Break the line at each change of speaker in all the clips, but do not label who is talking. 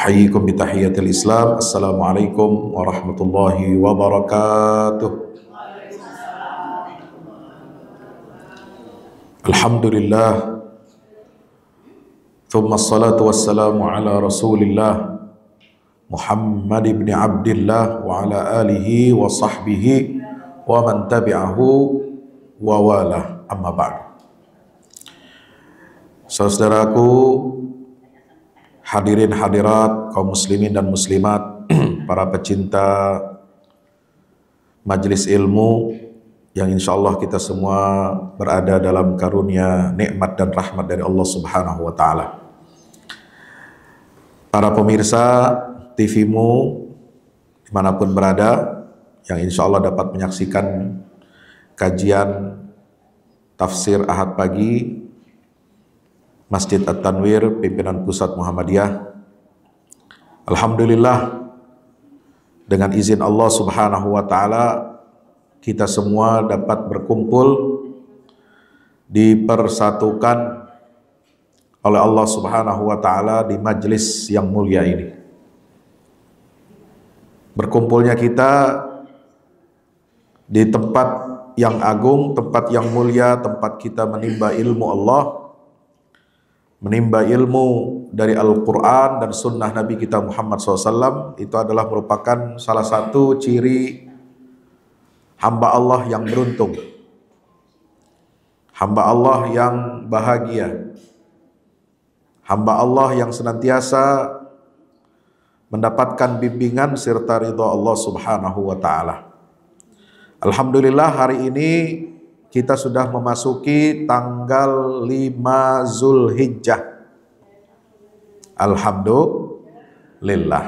Uhayyikum bitahiyatil Islam. Assalamualaikum warahmatullahi wabarakatuh. Alhamdulillah. Thumma salatu wassalamu ala Rasulillah Muhammad ibn Abdillah wa ala alihi wa sahbihi wa man tabi'ahu wa wala, amma ba'd. Saudaraku, hadirin hadirat, kaum muslimin dan muslimat, para pecinta majelis ilmu yang insya Allah kita semua berada dalam karunia, nikmat dan rahmat dari Allah Subhanahu wa Ta'ala. Para pemirsa TV-mu dimanapun berada, yang insya Allah dapat menyaksikan kajian tafsir Ahad pagi Masjid At-Tanwir, pimpinan pusat Muhammadiyah. Alhamdulillah, dengan izin Allah Subhanahu wa Ta'ala, kita semua dapat berkumpul, dipersatukan oleh Allah Subhanahu wa Ta'ala di majelis yang mulia ini. Berkumpulnya kita di tempat yang agung, tempat yang mulia, tempat kita menimba ilmu Allah, menimba ilmu dari Al-Quran dan sunnah Nabi kita Muhammad SAW. Itu adalah merupakan salah satu ciri hamba Allah yang beruntung, hamba Allah yang bahagia, hamba Allah yang senantiasa mendapatkan bimbingan serta ridha Allah Subhanahu wa Ta'ala. Alhamdulillah, hari ini kita sudah memasuki tanggal 5 Zulhijjah. Alhamdulillah.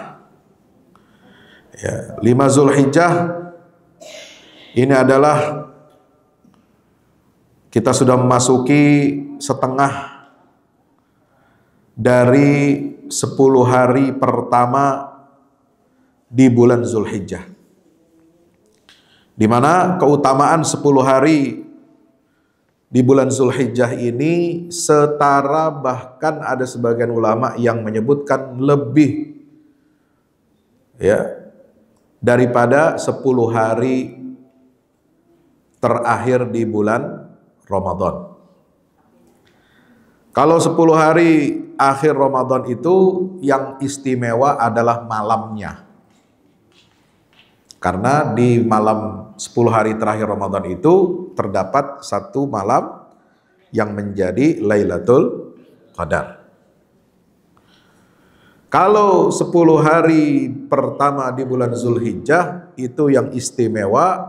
Ya, 5 Zulhijjah ini adalah kita sudah memasuki setengah dari 10 hari pertama di bulan Zulhijjah, di mana keutamaan 10 hari di bulan Zulhijjah ini setara, bahkan ada sebagian ulama yang menyebutkan lebih ya daripada 10 hari terakhir di bulan Ramadan. Kalau 10 hari akhir Ramadan itu yang istimewa adalah malamnya. Karena di malam 10 hari terakhir Ramadan itu terdapat satu malam yang menjadi Lailatul Qadar. Kalau 10 hari pertama di bulan Zulhijjah itu yang istimewa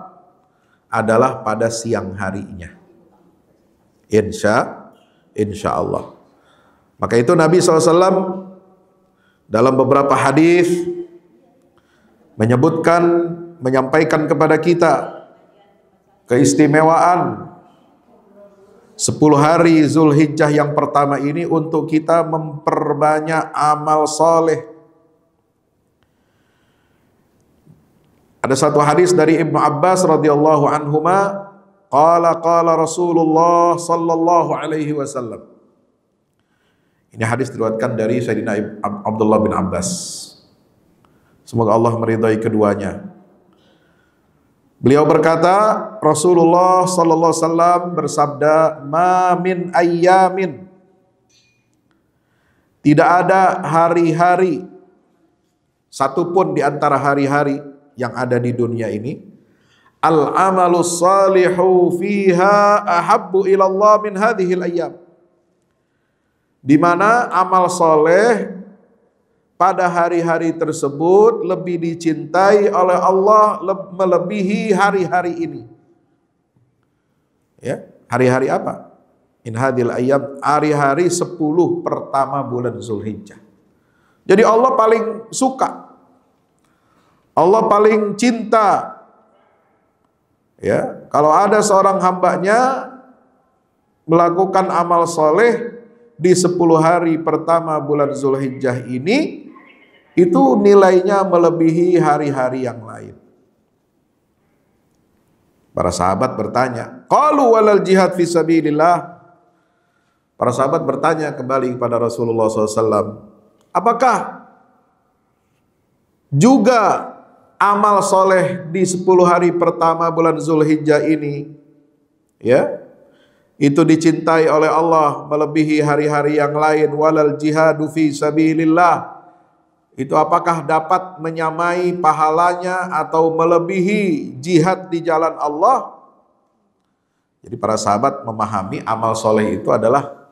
adalah pada siang harinya. Insya Allah. Maka itu Nabi SAW dalam beberapa hadis menyampaikan kepada kita keistimewaan 10 hari Zulhijjah yang pertama ini untuk kita memperbanyak amal soleh. Ada satu hadis dari Ibnu Abbas radhiyallahu anhuma, qala Rasulullah sallallahu alaihi wasallam. Ini hadis diriwayatkan dari Sayyidina Abdullah bin Abbas. Semoga Allah meridai keduanya. Beliau berkata, Rasulullah sallallahu alaihi wasallam bersabda, "Ma min ayyamin." Tidak ada hari-hari satupun di antara hari-hari yang ada di dunia ini, al-amalus salihu fiha ahabbu ilallah min hadhil ayyam, di mana amal soleh pada hari-hari tersebut lebih dicintai oleh Allah melebihi hari-hari ini. Ya, hari-hari apa? In hadhil ayyam, hari-hari 10 pertama bulan Zulhijjah. Jadi Allah paling suka, Allah paling cinta. Ya, kalau ada seorang hambanya melakukan amal soleh di 10 hari pertama bulan Zulhijjah ini, itu nilainya melebihi hari-hari yang lain. Para sahabat bertanya, qalu walal jihad fi sabilillah. Para sahabat bertanya kembali kepada Rasulullah SAW, apakah Juga amal soleh di 10 hari pertama bulan Zulhijjah ini, ya, itu dicintai oleh Allah melebihi hari-hari yang lain. Walal jihadu fi sabilillah, itu apakah dapat menyamai pahalanya atau melebihi jihad di jalan Allah? Jadi para sahabat memahami amal soleh itu adalah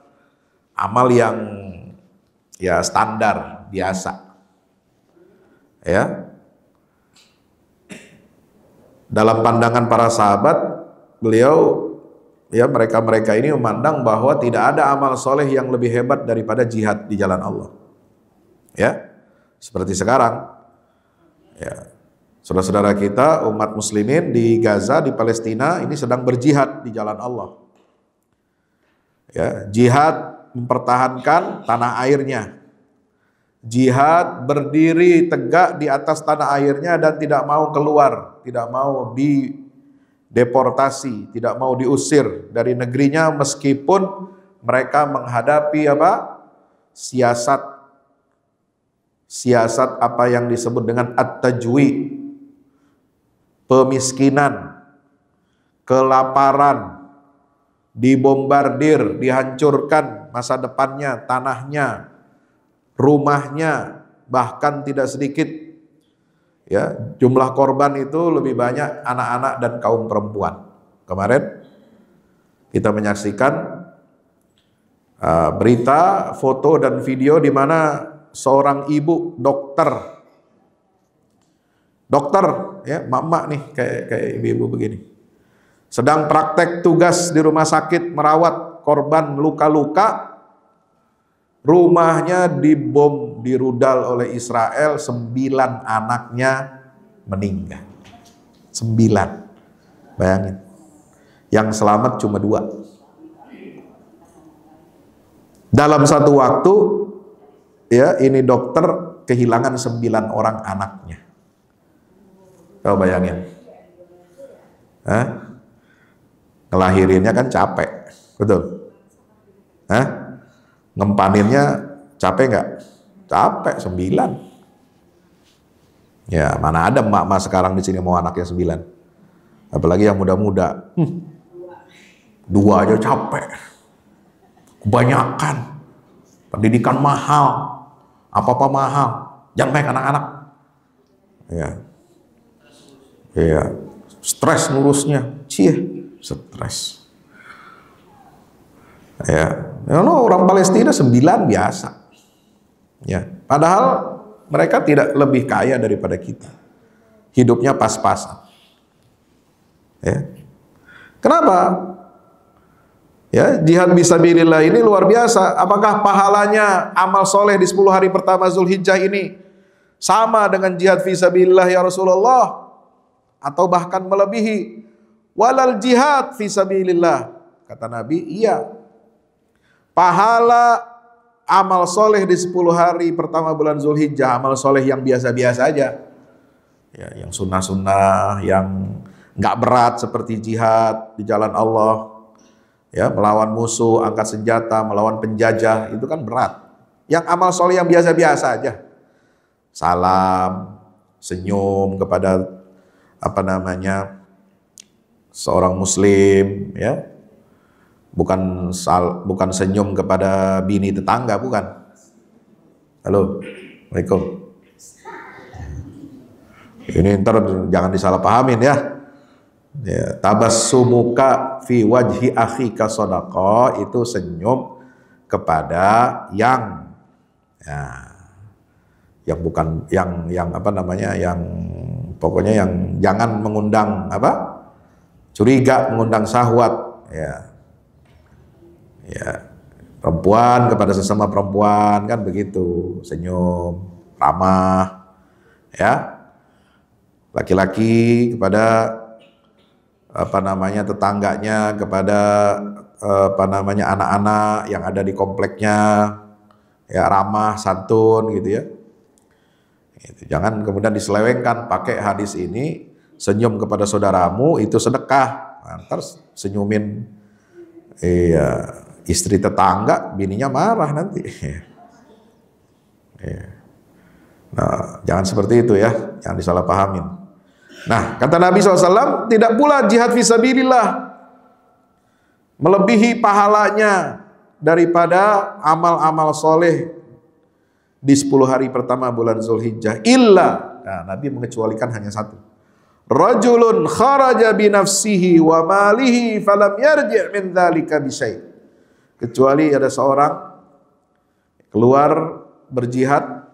amal yang ya standar, biasa. Ya. Dalam pandangan para sahabat, beliau, ya, mereka ini memandang bahwa tidak ada amal soleh yang lebih hebat daripada jihad di jalan Allah. Ya, seperti sekarang, ya, saudara-saudara kita umat muslimin di Gaza, di Palestina ini sedang berjihad di jalan Allah. Ya, jihad mempertahankan tanah airnya. Jihad berdiri tegak di atas tanah airnya dan tidak mau keluar, tidak mau dideportasi, tidak mau diusir dari negerinya meskipun mereka menghadapi apa? Siasat apa yang disebut dengan at-tajwi, pemiskinan, kelaparan, dibombardir, dihancurkan masa depannya, tanahnya, rumahnya, bahkan tidak sedikit, ya, jumlah korban itu lebih banyak anak-anak dan kaum perempuan. Kemarin kita menyaksikan berita, foto dan video di mana seorang ibu dokter, ya, mak-mak nih, kayak ibu-ibu begini, sedang praktek tugas di rumah sakit merawat korban luka-luka. Rumahnya dibom, dirudal oleh Israel, 9 anaknya meninggal. 9. Bayangin. Yang selamat cuma 2. Dalam satu waktu, ya, ini dokter kehilangan 9 orang anaknya. Coba bayangin. Ngelahirinnya kan capek, betul? Ngempaninnya capek nggak? Capek, 9. Ya, mana ada emak-emak sekarang di sini mau anaknya 9. Apalagi yang muda-muda. 2 aja capek. Kebanyakan. Pendidikan mahal. Apa-apa mahal. Jangan banyak anak-anak. Ya. Ya. Stres ngurusnya. Stres. Ya. Orang Palestina 9 biasa. Ya. Padahal mereka tidak lebih kaya daripada kita. Hidupnya pas-pasan. Ya. Kenapa? Ya, jihad fisabilillah ini luar biasa. Apakah pahalanya amal soleh di 10 hari pertama Zulhijjah ini sama dengan jihad fisabilillah ya Rasulullah? Atau bahkan melebihi? Walal jihad fisabilillah. Kata Nabi, iya. Pahala amal soleh di 10 hari pertama bulan Zulhijjah, amal soleh yang biasa-biasa aja, ya, yang sunnah-sunnah, yang nggak berat seperti jihad di jalan Allah, ya, melawan musuh, angkat senjata, melawan penjajah, itu kan berat. Yang amal soleh yang biasa-biasa aja, salam, senyum kepada seorang muslim, ya. Bukan senyum kepada bini tetangga, bukan. Halo, Assalamualaikum. Ini ntar jangan disalahpahamin ya. Ya, tabassumuka fi wajhi akhika shadaqah, itu senyum kepada yang, ya, yang bukan yang pokoknya yang jangan mengundang curiga, mengundang syahwat, ya. Ya, perempuan kepada sesama perempuan kan begitu, senyum, ramah, ya. Laki-laki kepada tetangganya, kepada anak-anak yang ada di kompleknya, ya, ramah, santun gitu ya. Gitu. Jangan kemudian diselewengkan pakai hadis ini, senyum kepada saudaramu itu sedekah. Nah, ntar senyumin, iya, istri tetangga, bininya marah nanti. Nah, jangan seperti itu ya, jangan disalahpahamin. Nah, kata Nabi SAW, tidak pula jihad fisabilillah melebihi pahalanya daripada amal-amal soleh di 10 hari pertama bulan Zulhijjah. Illa, nah, Nabi mengecualikan hanya satu. Rajulun kharaja binafsihi wa malihi falam yarji' min dzalika bisyai'. Kecuali ada seorang keluar berjihad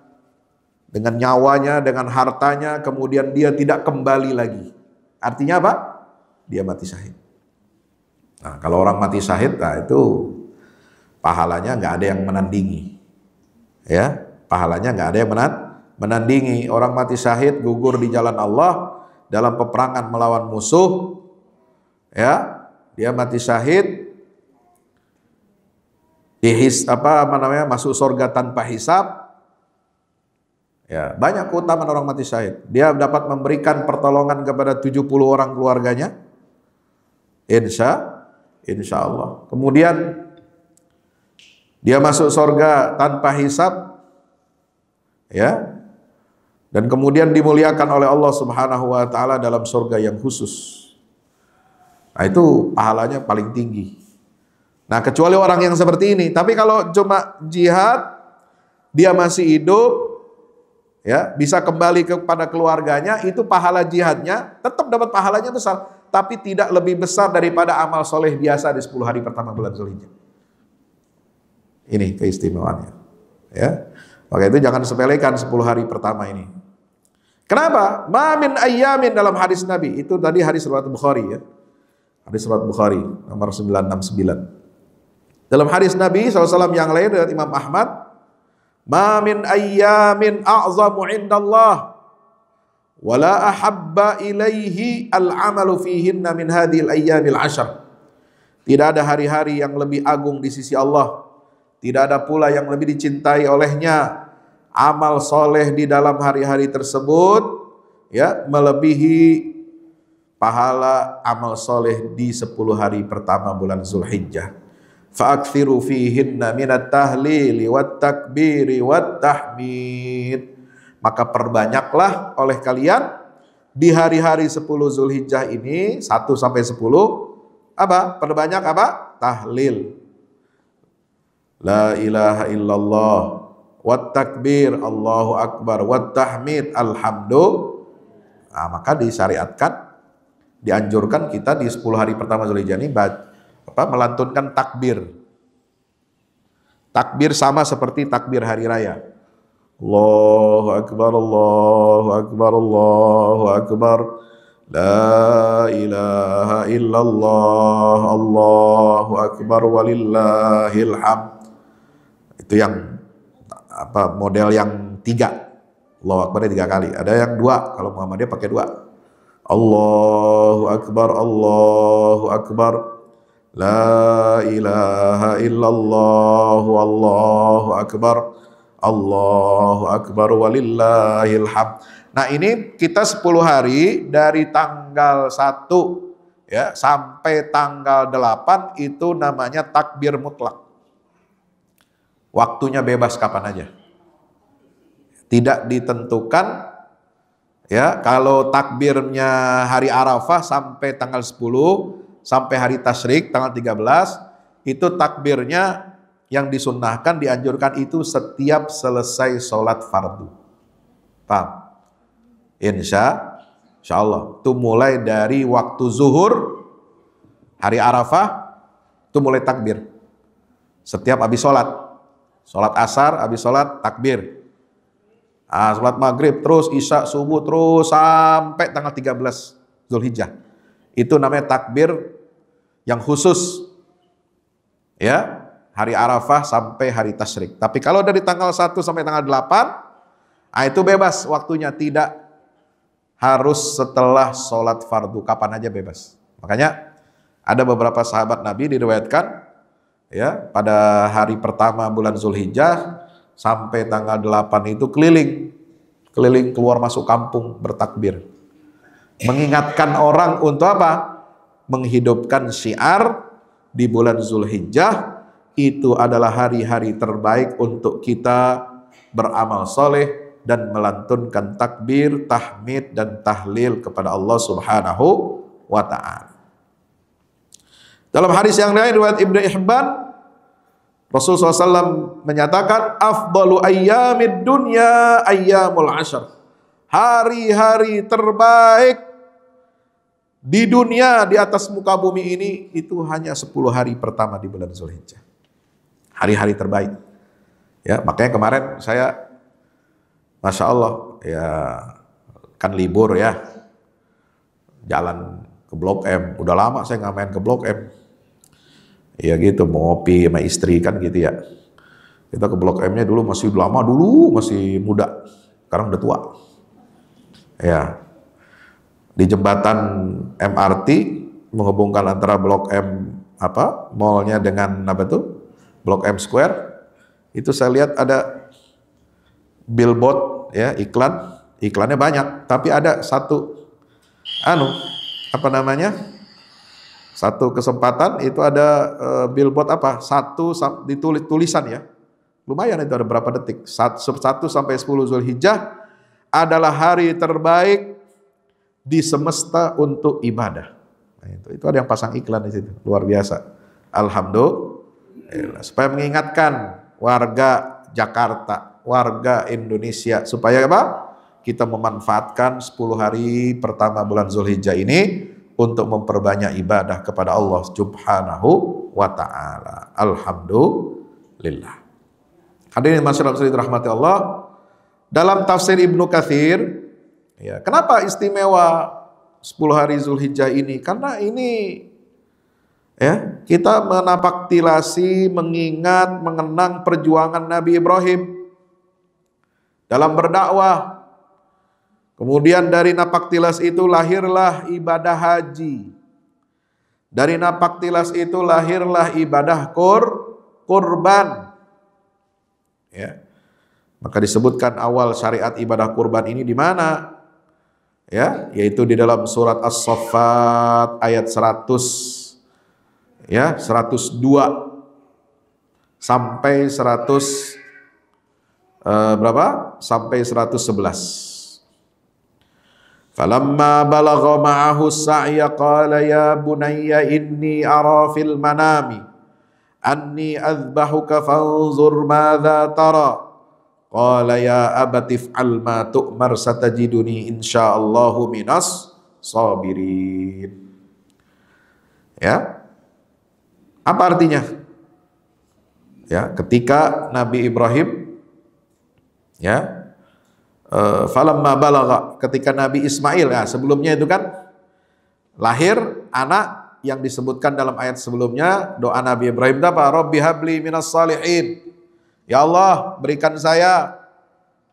dengan nyawanya, dengan hartanya, kemudian dia tidak kembali lagi. Artinya apa? Dia mati syahid. Nah, kalau orang mati syahid, nah itu pahalanya nggak ada yang menandingi. Ya, pahalanya nggak ada yang menandingi. Orang mati syahid gugur di jalan Allah dalam peperangan melawan musuh. Ya, dia mati syahid, masuk surga tanpa hisab. Ya, banyak keutamaan orang mati syahid. Dia dapat memberikan pertolongan kepada 70 orang keluarganya. Insya Allah. Kemudian dia masuk surga tanpa hisab. Ya. Dan kemudian dimuliakan oleh Allah Subhanahu wa taala dalam surga yang khusus. Nah, itu pahalanya paling tinggi. Nah, kecuali orang yang seperti ini. Tapi kalau cuma jihad, dia masih hidup, ya, bisa kembali kepada keluarganya, itu pahala jihadnya tetap dapat pahalanya besar, tapi tidak lebih besar daripada amal soleh biasa di 10 hari pertama bulan Zulhijjah. Ini keistimewaannya, ya. Maka itu jangan sepelekan 10 hari pertama ini. Kenapa? Ma min ayyamin dalam hadis Nabi, itu tadi hadis riwayat Bukhari, ya. Hadis riwayat Bukhari nomor 969. Dalam hadis Nabi SAW yang lain dari Imam Ahmad, ma min ayyamin a'zamu indallah wala ahabba ilaihi al-amalu fihinna min hadhil ayyamil 'ashr. Tidak ada hari-hari yang lebih agung di sisi Allah, tidak ada pula yang lebih dicintai olehnya amal soleh di dalam hari-hari tersebut, ya, melebihi pahala amal soleh di 10 hari pertama bulan Zulhijjah. Fa'akthiru fihinna minat tahlili wat takbiri wat tahmid. Maka perbanyaklah oleh kalian di hari-hari 10 Zulhijjah ini, 1 sampai 10, apa? Perbanyak apa? Tahlil. La ilaha illallah. Wat takbir, Allahu akbar. Wat tahmid, alhamdulillah. Nah, maka disyariatkan, dianjurkan kita di 10 hari pertama Zulhijjah ini melantunkan takbir. Takbir sama seperti takbir hari raya. Allahu akbar, Allahu akbar, Allahu akbar. La ilaha illallah, Allahu akbar walillahil hamd. Itu yang model yang 3. Allahu akbar 3 kali. Ada yang 2, kalau Muhammadiyah pakai 2. Allahu akbar, Allahu akbar. La ilaha illallah, Allahu akbar, Allahu akbar walillahil hamd. Nah, ini kita 10 hari dari tanggal 1, ya, sampai tanggal 8 itu namanya takbir mutlak. Waktunya bebas kapan aja. Tidak ditentukan, ya. Kalau takbirnya hari Arafah sampai tanggal 10, sampai hari tasyrik tanggal 13, itu takbirnya yang disunnahkan, dianjurkan itu setiap selesai sholat fardu. Paham? Insya Allah. Itu mulai dari waktu zuhur hari Arafah, itu mulai takbir. Setiap habis sholat asar, habis sholat takbir. Sholat maghrib terus, isya, subuh terus sampai tanggal 13 Zulhijjah. Itu namanya takbir yang khusus, ya, hari Arafah sampai hari tasyrik. Tapi kalau dari tanggal 1 sampai tanggal 8, itu bebas waktunya, tidak harus setelah sholat fardu, kapan aja bebas. Makanya ada beberapa sahabat Nabi diriwayatkan, ya, pada hari pertama bulan Zulhijjah sampai tanggal 8 itu keliling keluar masuk kampung bertakbir. Mengingatkan orang untuk apa? Menghidupkan syiar di bulan Zulhijjah itu adalah hari-hari terbaik untuk kita beramal soleh, dan melantunkan takbir, tahmid dan tahlil kepada Allah Subhanahu wa taala. Dalam hadis yang lain riwayat Ibnu Hibban, Rasulullah SAW menyatakan afdalu ayyamid dunya ayyamul ashr. Hari-hari terbaik di dunia, di atas muka bumi ini, itu hanya 10 hari pertama di bulan Zulhijjah. Hari-hari terbaik. Ya, makanya kemarin saya, Masya Allah, ya kan libur ya, jalan ke Blok M. Udah lama saya nggak main ke Blok M. Ya gitu, mau ngopi sama istri kan gitu ya. Kita ke Blok M-nya dulu masih lama, dulu masih muda. Sekarang udah tua. Ya. Di jembatan MRT menghubungkan antara Blok M mallnya dengan Blok M Square, itu saya lihat ada billboard ya, iklannya banyak, tapi ada satu satu kesempatan itu ada billboard satu ditulis tulisan ya, lumayan itu ada berapa detik, 1 sampai 10 Zulhijjah adalah hari terbaik di semesta untuk ibadah. Nah, itu ada yang pasang iklan di situ, luar biasa. Alhamdulillah, supaya mengingatkan warga Jakarta, warga Indonesia, supaya kita memanfaatkan 10 hari pertama bulan Zulhijjah ini untuk memperbanyak ibadah kepada Allah Subhanahu wa taala. Alhamdulillah. Hadirin masyarakat rahmati Allah, dalam tafsir Ibnu Katsir, ya, kenapa istimewa 10 hari Zulhijjah ini? Karena ini ya, kita menapaktilasi, mengingat, mengenang perjuangan Nabi Ibrahim dalam berdakwah. Kemudian dari napaktilas itu lahirlah ibadah haji. Dari napaktilas itu lahirlah ibadah kurban. Ya. Maka disebutkan awal syariat ibadah kurban ini di mana? Ya, yaitu di dalam surat As-Saffat ayat 100 ya, 102 sampai 100 sampai 111. Falamma balagha ma'ahu as-sa'ya qala ya bunayya inni ara fil manami anni azbahuka fanzur madza tara. Qala ya abati if'al ma tu'mar satajiduni insyaallahu minas sabirin. Ya. Apa artinya? Ya, ketika Nabi Ibrahim ya, falamma balagha, ketika Nabi Ismail, ya sebelumnya itu kan lahir anak yang disebutkan dalam ayat sebelumnya, doa Nabi Ibrahim apa? Rabbi habli minas salihin. Ya Allah, berikan saya,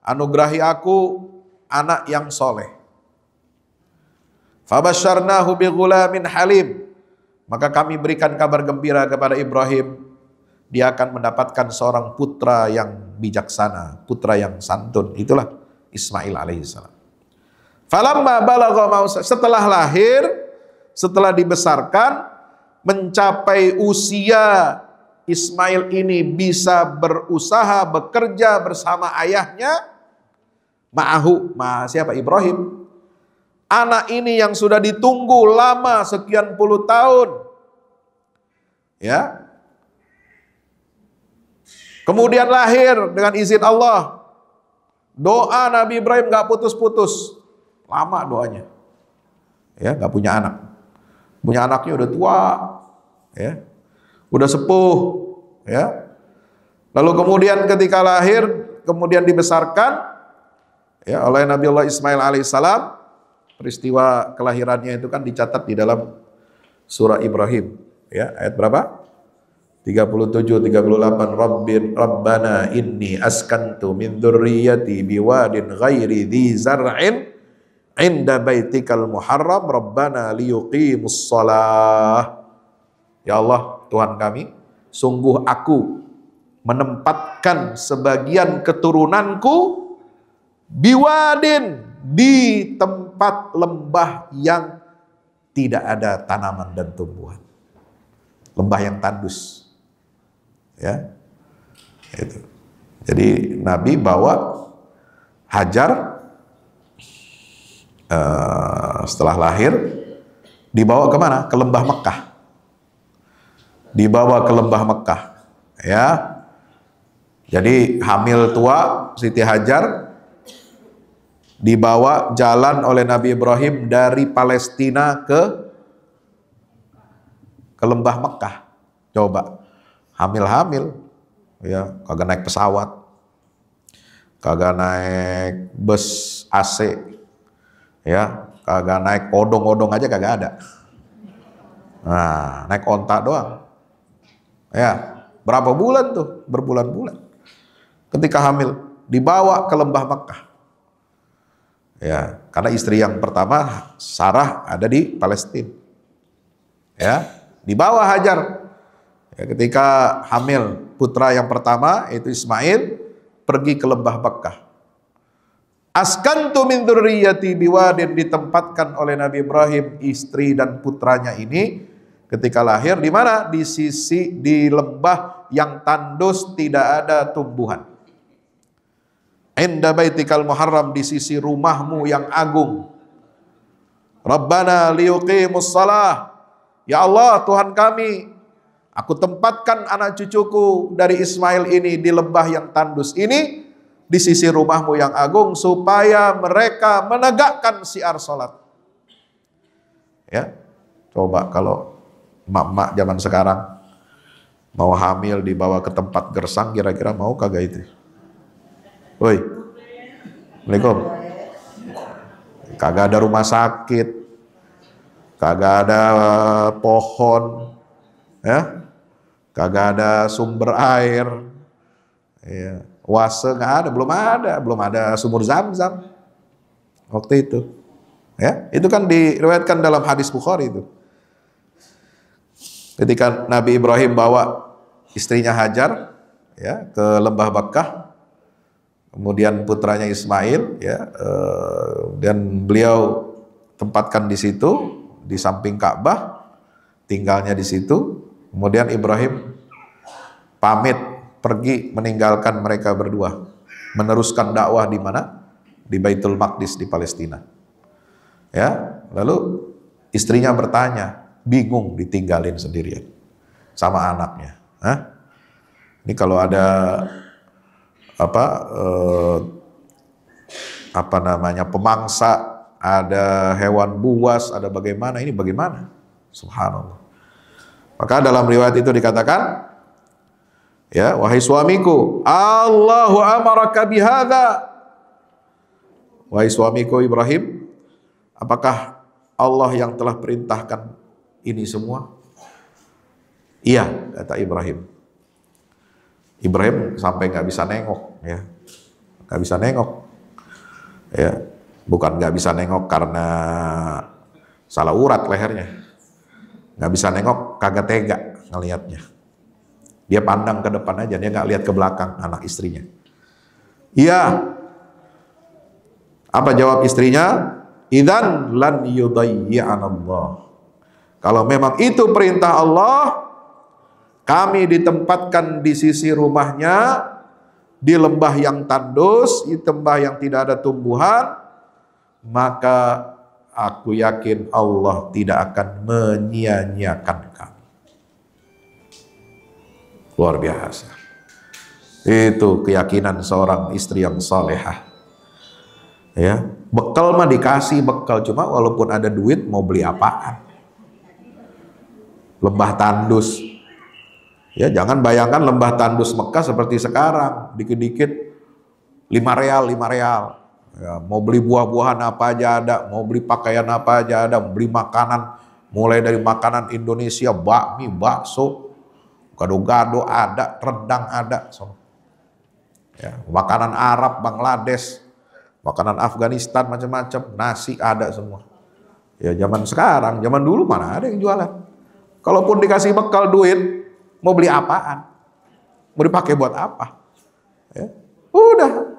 anugerahi aku anak yang soleh. Fabasyarnahu bighulamin halim. Maka kami berikan kabar gembira kepada Ibrahim, dia akan mendapatkan seorang putra yang bijaksana, putra yang santun. Itulah Ismail alaihissalam. Falamma balagha mausa, setelah lahir, setelah dibesarkan, mencapai usia Ismail ini bisa berusaha, bekerja bersama ayahnya, siapa? Ibrahim. Anak ini yang sudah ditunggu lama sekian puluh tahun. Ya. Kemudian lahir dengan izin Allah. Doa Nabi Ibrahim gak putus-putus. Lama doanya. Ya, gak punya anak. Punya anaknya udah tua. Ya. Udah sepuh, ya. Lalu kemudian ketika lahir, kemudian dibesarkan ya oleh Nabi Allah Ismail alaihissalam. Peristiwa kelahirannya itu kan dicatat di dalam surah Ibrahim, ya, ayat berapa? 37 38. Rabbana inni askantu min dzurriyyati biwadin ghairi dzi zar'in 'inda baitikal muharram rabbana liyuqimus shalah. Ya Allah, Tuhan kami, sungguh aku menempatkan sebagian keturunanku biwadin, di tempat lembah yang tidak ada tanaman dan tumbuhan. Lembah yang tandus. Ya. Itu. Jadi Nabi bawa Hajar setelah lahir dibawa kemana? Ke lembah Mekah. Dibawa ke lembah Mekah, ya. Jadi hamil tua Siti Hajar dibawa jalan oleh Nabi Ibrahim dari Palestina ke lembah Mekah. Coba hamil-hamil, ya, kagak naik pesawat, kagak naik bus AC, ya, kagak naik odong-odong aja kagak ada. Nah, naik onta doang. Ya, berapa bulan tuh? Berbulan-bulan. Ketika hamil, dibawa ke lembah Mekah. Ya, karena istri yang pertama Sarah ada di Palestina. Ya, dibawa Hajar. Ya, ketika hamil putra yang pertama yaitu Ismail, pergi ke lembah Mekah. Askantu min dzurriyyati biwadin, ditempatkan oleh Nabi Ibrahim istri dan putranya ini ketika lahir di mana? Di lembah yang tandus, tidak ada tumbuhan. Inda baitikal muharram, di sisi rumahmu yang agung. Rabbana liyuqimus shalah. Ya Allah, Tuhan kami, aku tempatkan anak cucuku dari Ismail ini di lembah yang tandus ini, di sisi rumahmu yang agung, supaya mereka menegakkan syiar salat. Ya, coba kalau emak-emak zaman sekarang mau hamil dibawa ke tempat gersang, kira-kira mau kagak itu? Woi, Assalamualaikum. Kagak ada rumah sakit, kagak ada pohon, ya, kagak ada sumber air, ya, wase nggak ada, belum ada sumur Zam-Zam waktu itu, ya. Itu kan diriwayatkan dalam hadis Bukhari itu. Ketika Nabi Ibrahim bawa istrinya Hajar, ya, ke lembah Mekah, kemudian putranya Ismail, ya, dan beliau tempatkan di situ di samping Ka'bah, tinggalnya di situ. Kemudian Ibrahim pamit pergi meninggalkan mereka berdua, meneruskan dakwah di mana? Di Baitul Maqdis di Palestina. Ya, lalu istrinya bertanya, bingung ditinggalin sendirian sama anaknya. Hah? Ini kalau ada apa namanya pemangsa, ada hewan buas, ada bagaimana, ini bagaimana? Subhanallah. Maka dalam riwayat itu dikatakan, ya, wahai suamiku, Allahu amaraka bihadza. Wahai suamiku Ibrahim, apakah Allah yang telah perintahkan ini semua? Iya, kata Ibrahim. Ibrahim sampai nggak bisa nengok, ya, nggak bisa nengok, ya, bukan nggak bisa nengok karena salah urat lehernya, nggak bisa nengok, kagak tega ngelihatnya. Dia pandang ke depan aja, dia nggak lihat ke belakang anak istrinya. Iya, apa jawab istrinya? Idzan lan yudayyi'anallah. Kalau memang itu perintah Allah, kami ditempatkan di sisi rumahnya, di lembah yang tandus, di lembah yang tidak ada tumbuhan, maka aku yakin Allah tidak akan menyia-nyiakan kami. Luar biasa. Itu keyakinan seorang istri yang salehah. Ya, bekal mah dikasih bekal, cuma walaupun ada duit mau beli apaan? Lembah tandus. Ya, jangan bayangkan lembah tandus Mekah seperti sekarang, dikit-dikit 5 real. Ya, mau beli buah-buahan apa aja ada, mau beli pakaian apa aja ada, mau beli makanan, mulai dari makanan Indonesia, bakmi, bakso, gado-gado ada, rendang ada. Ya, makanan Arab, Bangladesh, makanan Afghanistan, macam-macam, nasi ada semua. Ya, zaman sekarang, zaman dulu mana ada yang jualan? Kalaupun dikasih bekal duit, mau beli apaan? Mau dipakai buat apa? Ya, udah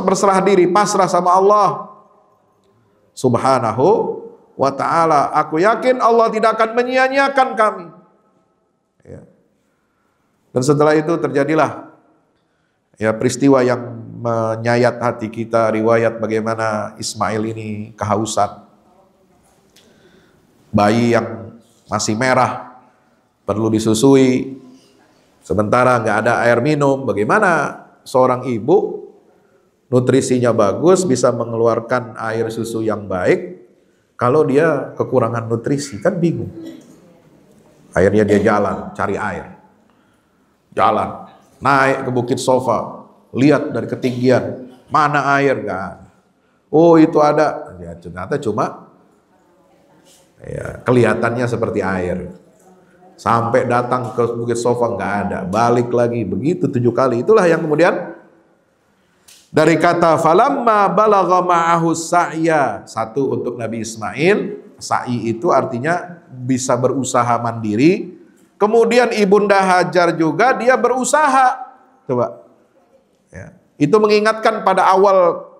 berserah diri, pasrah sama Allah Subhanahu wa ta'ala. Aku yakin Allah tidak akan menyia-nyiakan kami. Ya. Dan setelah itu terjadilah, ya, peristiwa yang menyayat hati kita riwayat bagaimana Ismail ini kehausan. Bayi yang masih merah, perlu disusui, sementara nggak ada air minum. Bagaimana seorang ibu nutrisinya bagus, bisa mengeluarkan air susu yang baik, kalau dia kekurangan nutrisi? Kan bingung. Akhirnya dia jalan, cari air. Jalan, naik ke Bukit Sofa, lihat dari ketinggian, mana air? Nggak ada. Oh itu ada, ya, ternyata cuma ya, kelihatannya seperti air. Sampai datang ke Bukit Sofa nggak ada, balik lagi, begitu 7 kali. Itulah yang kemudian dari kata falamma balagha ma'ahu sa'ya, satu untuk Nabi Ismail, sa'i itu artinya bisa berusaha mandiri. Kemudian Ibunda Hajar juga dia berusaha. Coba. Ya. Itu mengingatkan pada awal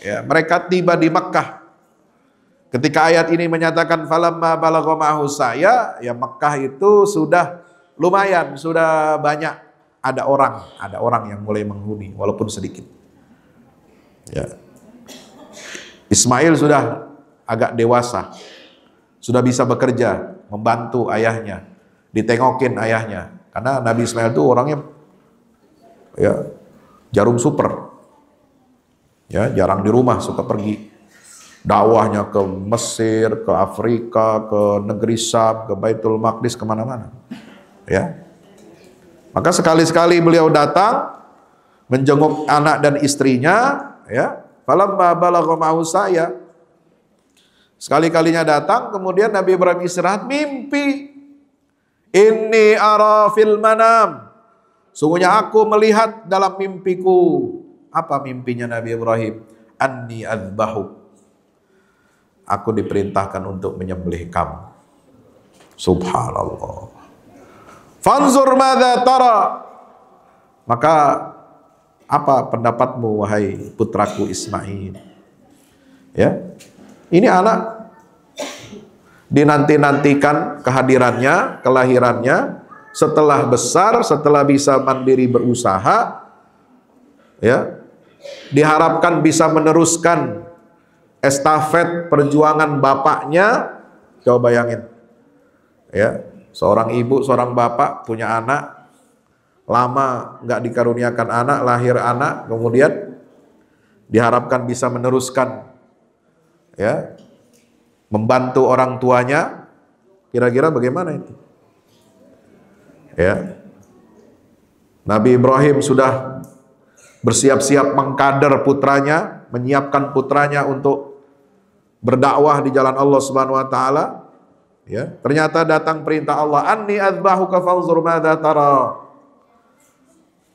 ya, mereka tiba di Mekkah. Ketika ayat ini menyatakan falamma balagha ma'ahu sa'ya, ya Mekkah itu sudah lumayan, sudah banyak ada orang yang mulai menghuni walaupun sedikit. Ya. Ismail sudah agak dewasa, sudah bisa bekerja, membantu ayahnya, ditengokin ayahnya. Karena Nabi Ismail itu orangnya ya jarum super, ya jarang di rumah, suka pergi dakwahnya ke Mesir, ke Afrika, ke negeri Syam, ke Baitul Maqdis, kemana-mana. Ya, maka sekali-sekali beliau datang menjenguk anak dan istrinya. Ya, falamma balagha ma'ahu sa'ya, sekali-kalinya datang, kemudian Nabi Ibrahim istirahat, mimpi. Inni ara fil manam, sungguhnya aku melihat dalam mimpiku. Apa mimpinya Nabi Ibrahim? Anni adzbahu, aku diperintahkan untuk menyembelih kamu. Subhanallah. Fanzur madza tara, maka apa pendapatmu wahai putraku Ismail? Ya, ini anak dinanti-nantikan kehadirannya, kelahirannya, setelah besar, setelah bisa mandiri berusaha, ya, diharapkan bisa meneruskan estafet perjuangan bapaknya. Coba bayangin, ya, seorang ibu, seorang bapak punya anak, lama nggak dikaruniakan anak, lahir anak, kemudian diharapkan bisa meneruskan, ya, membantu orang tuanya. Kira-kira bagaimana itu? Ya, Nabi Ibrahim sudah bersiap-siap mengkader putranya, menyiapkan putranya untuk berdakwah di jalan Allah Subhanahu wa taala. Ya, ternyata datang perintah Allah, anni adzbahuka fanzur madza tara.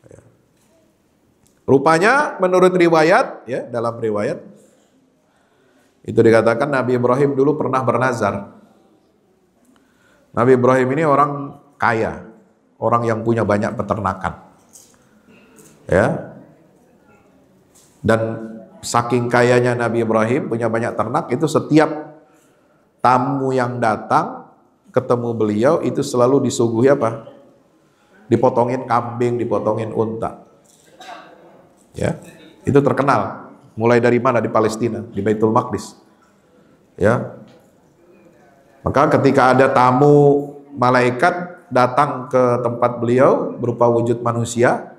Ya. Rupanya menurut riwayat, ya, dalam riwayat itu dikatakan Nabi Ibrahim dulu pernah bernazar. Nabi Ibrahim ini orang kaya, orang yang punya banyak peternakan. Ya. Dan saking kayanya Nabi Ibrahim punya banyak ternak, itu setiap tamu yang datang ketemu beliau itu selalu disuguhi apa? Dipotongin kambing, dipotongin unta. Ya. Itu terkenal. Mulai dari mana? Di Palestina, di Baitul Maqdis. Ya. Maka ketika ada tamu malaikat datang ke tempat beliau berupa wujud manusia,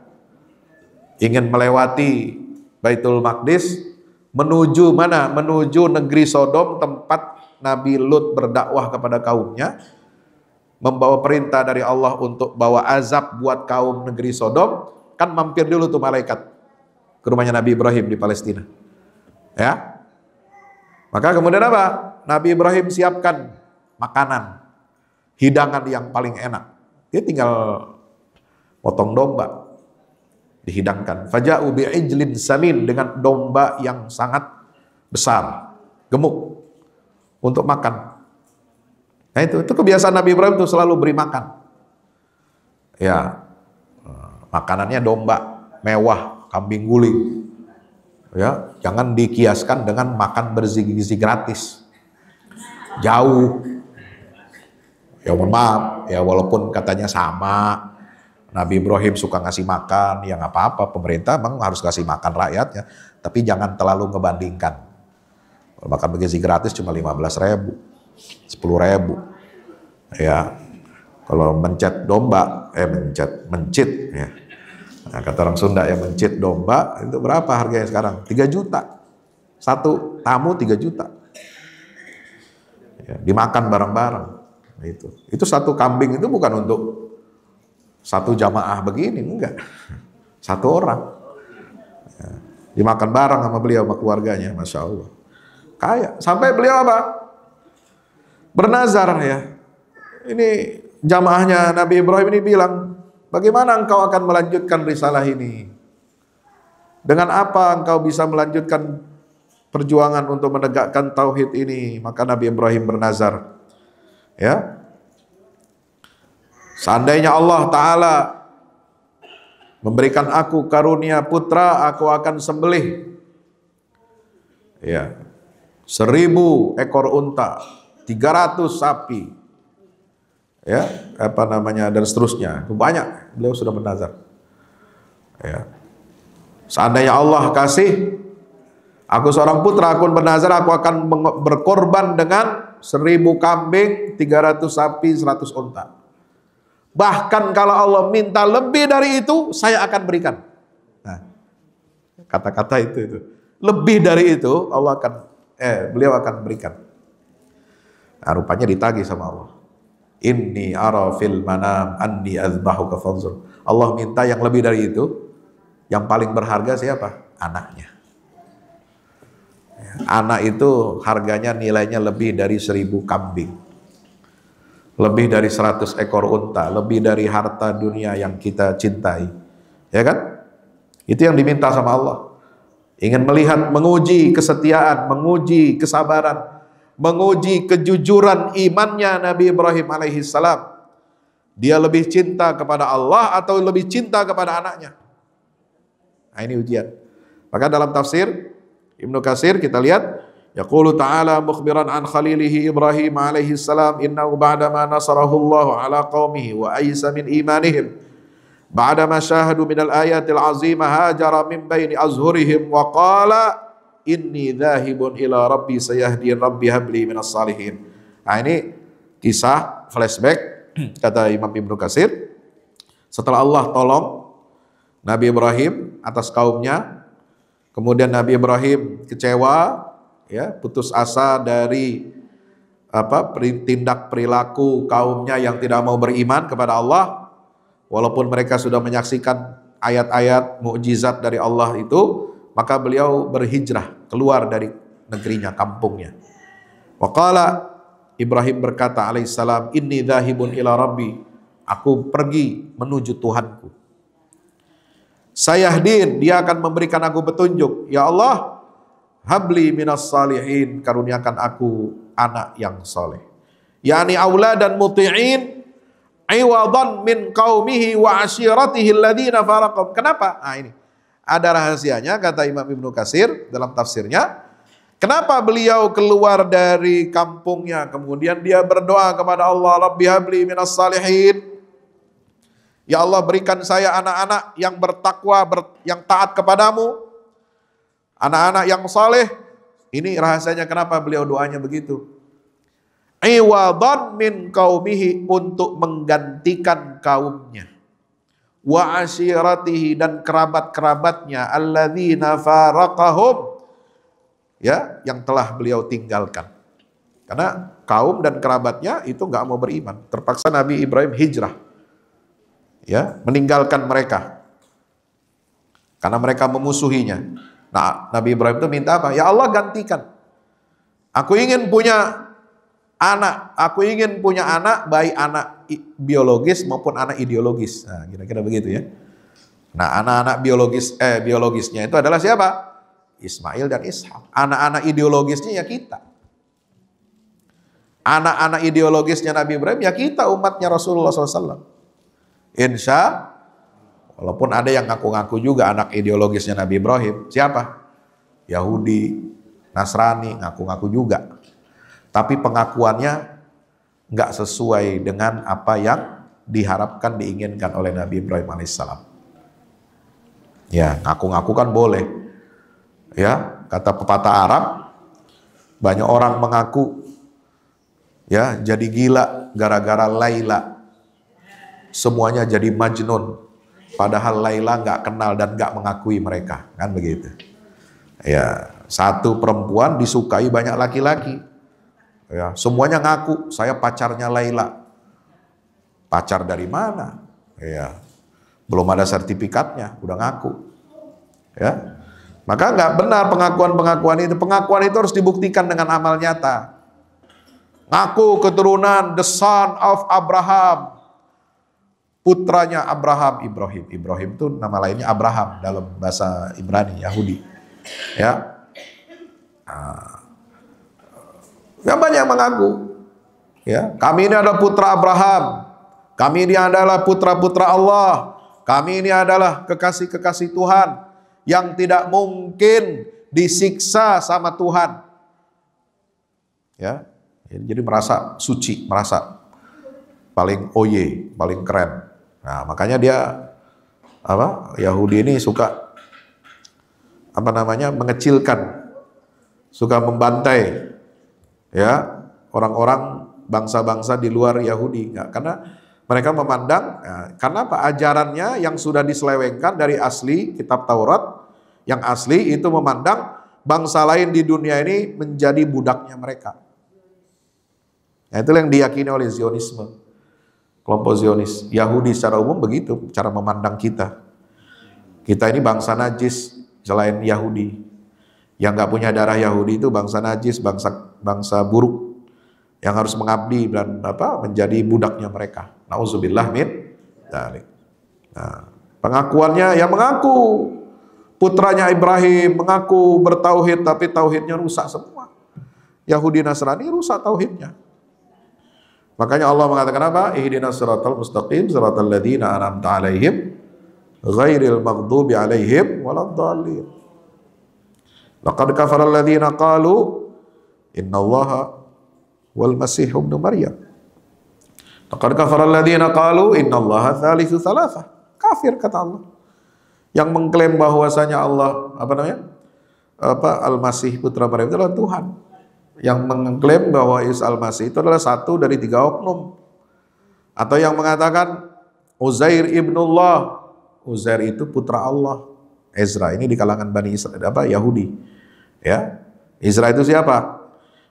ingin melewati Baitul Maqdis, menuju mana? Menuju negeri Sodom, tempat Nabi Lut berdakwah kepada kaumnya, membawa perintah dari Allah untuk bawa azab buat kaum negeri Sodom. Kan mampir dulu tuh malaikat ke rumahnya Nabi Ibrahim di Palestina. Ya. Maka kemudian apa? Nabi Ibrahim siapkan makanan, hidangan yang paling enak. Dia tinggal potong domba, dihidangkan. Faja'u bi'ijlin samin, dengan domba yang sangat besar, gemuk, untuk makan. Nah itu kebiasaan Nabi Ibrahim tuh selalu beri makan. Ya, makanannya domba mewah, kambing guling. Ya, jangan dikiaskan dengan makan bergizi gratis. Jauh. Ya mohon maaf, ya walaupun katanya sama, Nabi Ibrahim suka ngasih makan, ya nggak apa-apa, pemerintah memang harus kasih makan rakyatnya, tapi jangan terlalu ngebandingkan. Kalau makan bergizi gratis cuma 15.000, 10.000, ya. Kalau mencet domba, mencit, ya. Nah, kata orang Sunda ya, mencit domba itu berapa harganya sekarang? 3 juta, satu tamu 3 juta, ya, dimakan bareng-bareng. Itu satu kambing itu bukan untuk satu jamaah begini, enggak. Satu orang. Ya, dimakan bareng sama beliau, sama keluarganya, Masya Allah. Kaya. Sampai beliau apa? Bernazar ya. Ini jamaahnya Nabi Ibrahim ini bilang, bagaimana engkau akan melanjutkan risalah ini? Dengan apa engkau bisa melanjutkan perjuangan untuk menegakkan tauhid ini? Maka Nabi Ibrahim bernazar. Ya. Seandainya Allah Ta'ala memberikan aku karunia putra, aku akan sembelih, ya, 1000 ekor unta, 300 sapi, ya, dan seterusnya. Itu banyak, beliau sudah bernazar. Ya. Seandainya Allah kasih aku seorang putra, aku bernazar, aku akan berkorban dengan 1000 kambing, 300 sapi, 100 unta. Bahkan kalau Allah minta lebih dari itu, saya akan berikan. Nah, kata-kata itu. Lebih dari itu, beliau akan berikan. Nah, rupanya ditagih sama Allah. Inni ara fil manam anni azbahuka fanzur. Allah minta yang lebih dari itu. Yang paling berharga siapa? Anaknya. Anak itu harganya, nilainya lebih dari 1000 kambing. Lebih dari 100 ekor unta, lebih dari harta dunia yang kita cintai. Ya kan? Itu yang diminta sama Allah. Ingin melihat, menguji kesetiaan, menguji kesabaran, menguji kejujuran imannya Nabi Ibrahim alaihissalam. Dia lebih cinta kepada Allah atau lebih cinta kepada anaknya? Nah, ini ujian. Maka dalam tafsir Ibnu Katsir kita lihat, yaqulu ta'ala mukhbiran an khalilihi Ibrahim alaihi salam innahu ba'dama nasarahu Allah ala qaumihi wa aysa min imanihim ba'dama syahadu minal ayatil azimah hajara min baini azhurihim wa qala inni dhahibun ila rabbi sayahdin rabbi habli minas salihin. Nah, ini kisah flashback kata Imam Ibnu Katsir, setelah Allah tolong Nabi Ibrahim atas kaumnya, kemudian Nabi Ibrahim kecewa, ya, putus asa dari tindak perilaku kaumnya yang tidak mau beriman kepada Allah, walaupun mereka sudah menyaksikan ayat-ayat mukjizat dari Allah itu, maka beliau berhijrah keluar dari negerinya, kampungnya. Waqala, Ibrahim berkata alaihissalam, inni dhahibun ila rabbi, aku pergi menuju Tuhanku. Sayahdin, dia akan memberikan aku petunjuk. Ya Allah, habli minas salihin, karuniakan aku anak yang soleh. Yani auladan muti'in iwadan min qaumihi wa ashiratihi alladhina faraqam. Kenapa? Nah, ini ada rahasianya, kata Imam Ibnu Katsir dalam tafsirnya. Kenapa beliau keluar dari kampungnya, kemudian dia berdoa kepada Allah, Rabbi habli minas salihin. Ya Allah, berikan saya anak-anak yang bertakwa, yang taat kepadamu, anak-anak yang saleh. Ini rahasianya kenapa beliau doanya begitu. Iwadan min qaumihi, untuk menggantikan kaumnya. Wa ashiratihi, dan kerabat-kerabatnya, alladzina faraqahum, ya, yang telah beliau tinggalkan. Karena kaum dan kerabatnya itu nggak mau beriman. Terpaksa Nabi Ibrahim hijrah, ya, meninggalkan mereka karena mereka memusuhinya. Nah, Nabi Ibrahim itu minta apa? Ya Allah, gantikan. Aku ingin punya anak. Aku ingin punya anak, baik anak biologis maupun anak ideologis. Nah, kira-kira begitu ya. Nah, anak-anak biologisnya itu adalah siapa? Ismail dan Ishak. Anak-anak ideologisnya ya kita. Anak-anak ideologisnya Nabi Ibrahim ya kita, umatnya Rasulullah SAW. Insya, walaupun ada yang ngaku-ngaku juga anak ideologisnya Nabi Ibrahim. Siapa? Yahudi, Nasrani, ngaku-ngaku juga. Tapi pengakuannya nggak sesuai dengan apa yang diharapkan, diinginkan oleh Nabi Ibrahim alaihissalam. Ya, ngaku-ngaku kan boleh. Ya, kata pepatah Arab, banyak orang mengaku ya jadi gila gara-gara Laila. Semuanya jadi Majnun. Padahal Laila nggak kenal dan nggak mengakui mereka, kan begitu. Ya, satu perempuan disukai banyak laki-laki. Ya, semuanya ngaku saya pacarnya Laila. Pacar dari mana? Ya, belum ada sertifikatnya, udah ngaku. Ya, maka nggak benar pengakuan-pengakuan itu. Pengakuan itu harus dibuktikan dengan amal nyata. Ngaku keturunan the son of Abraham, putranya Abraham, Ibrahim. Ibrahim itu nama lainnya Abraham dalam bahasa Ibrani, Yahudi. Ya, ya banyak yang mengaku. Ya, kami ini adalah putra Abraham. Kami ini adalah putra-putra Allah. Kami ini adalah kekasih-kekasih Tuhan yang tidak mungkin disiksa sama Tuhan. Ya, jadi merasa suci, merasa paling oye, paling keren. Nah, makanya dia Yahudi ini suka mengecilkan, suka membantai ya orang-orang bangsa-bangsa di luar Yahudi. Nah, karena mereka memandang, karena apa? Ajarannya yang sudah diselewengkan dari asli kitab Taurat, yang asli itu memandang bangsa lain di dunia ini menjadi budaknya mereka. Nah, itu yang diyakini oleh Zionisme, kelompok Zionis. Yahudi secara umum begitu cara memandang kita. Kita ini bangsa najis selain Yahudi. Yang nggak punya darah Yahudi itu bangsa najis, bangsa buruk yang harus mengabdi dan menjadi budaknya mereka. Nauzubillah min dzalik. Nah, pengakuannya ya mengaku putranya Ibrahim, mengaku bertauhid tapi tauhidnya rusak semua. Yahudi Nasrani rusak tauhidnya. Makanya Allah mengatakan apa? Ihdinas siratal mustaqim, siratal ladzina an'amta 'alaihim ghairil maghdubi 'alaihim waladdallin. Laqad kafara alladzina qalu innallaha wal masih ibnu Maryam. Laqad kafara alladzina qalu innallaha tsalitsu tsalatsah. Kafir kata Allah. Yang mengklaim bahwasanya Allah Al-Masih putra Maryam itu adalah Tuhan. Yang mengklaim bahwa Isa Al-Masih itu adalah satu dari 3 oknum. Atau yang mengatakan Uzair ibnullah. Uzair itu putra Allah. Ezra ini di kalangan Bani Israel, Yahudi. Ya. Ezra itu siapa?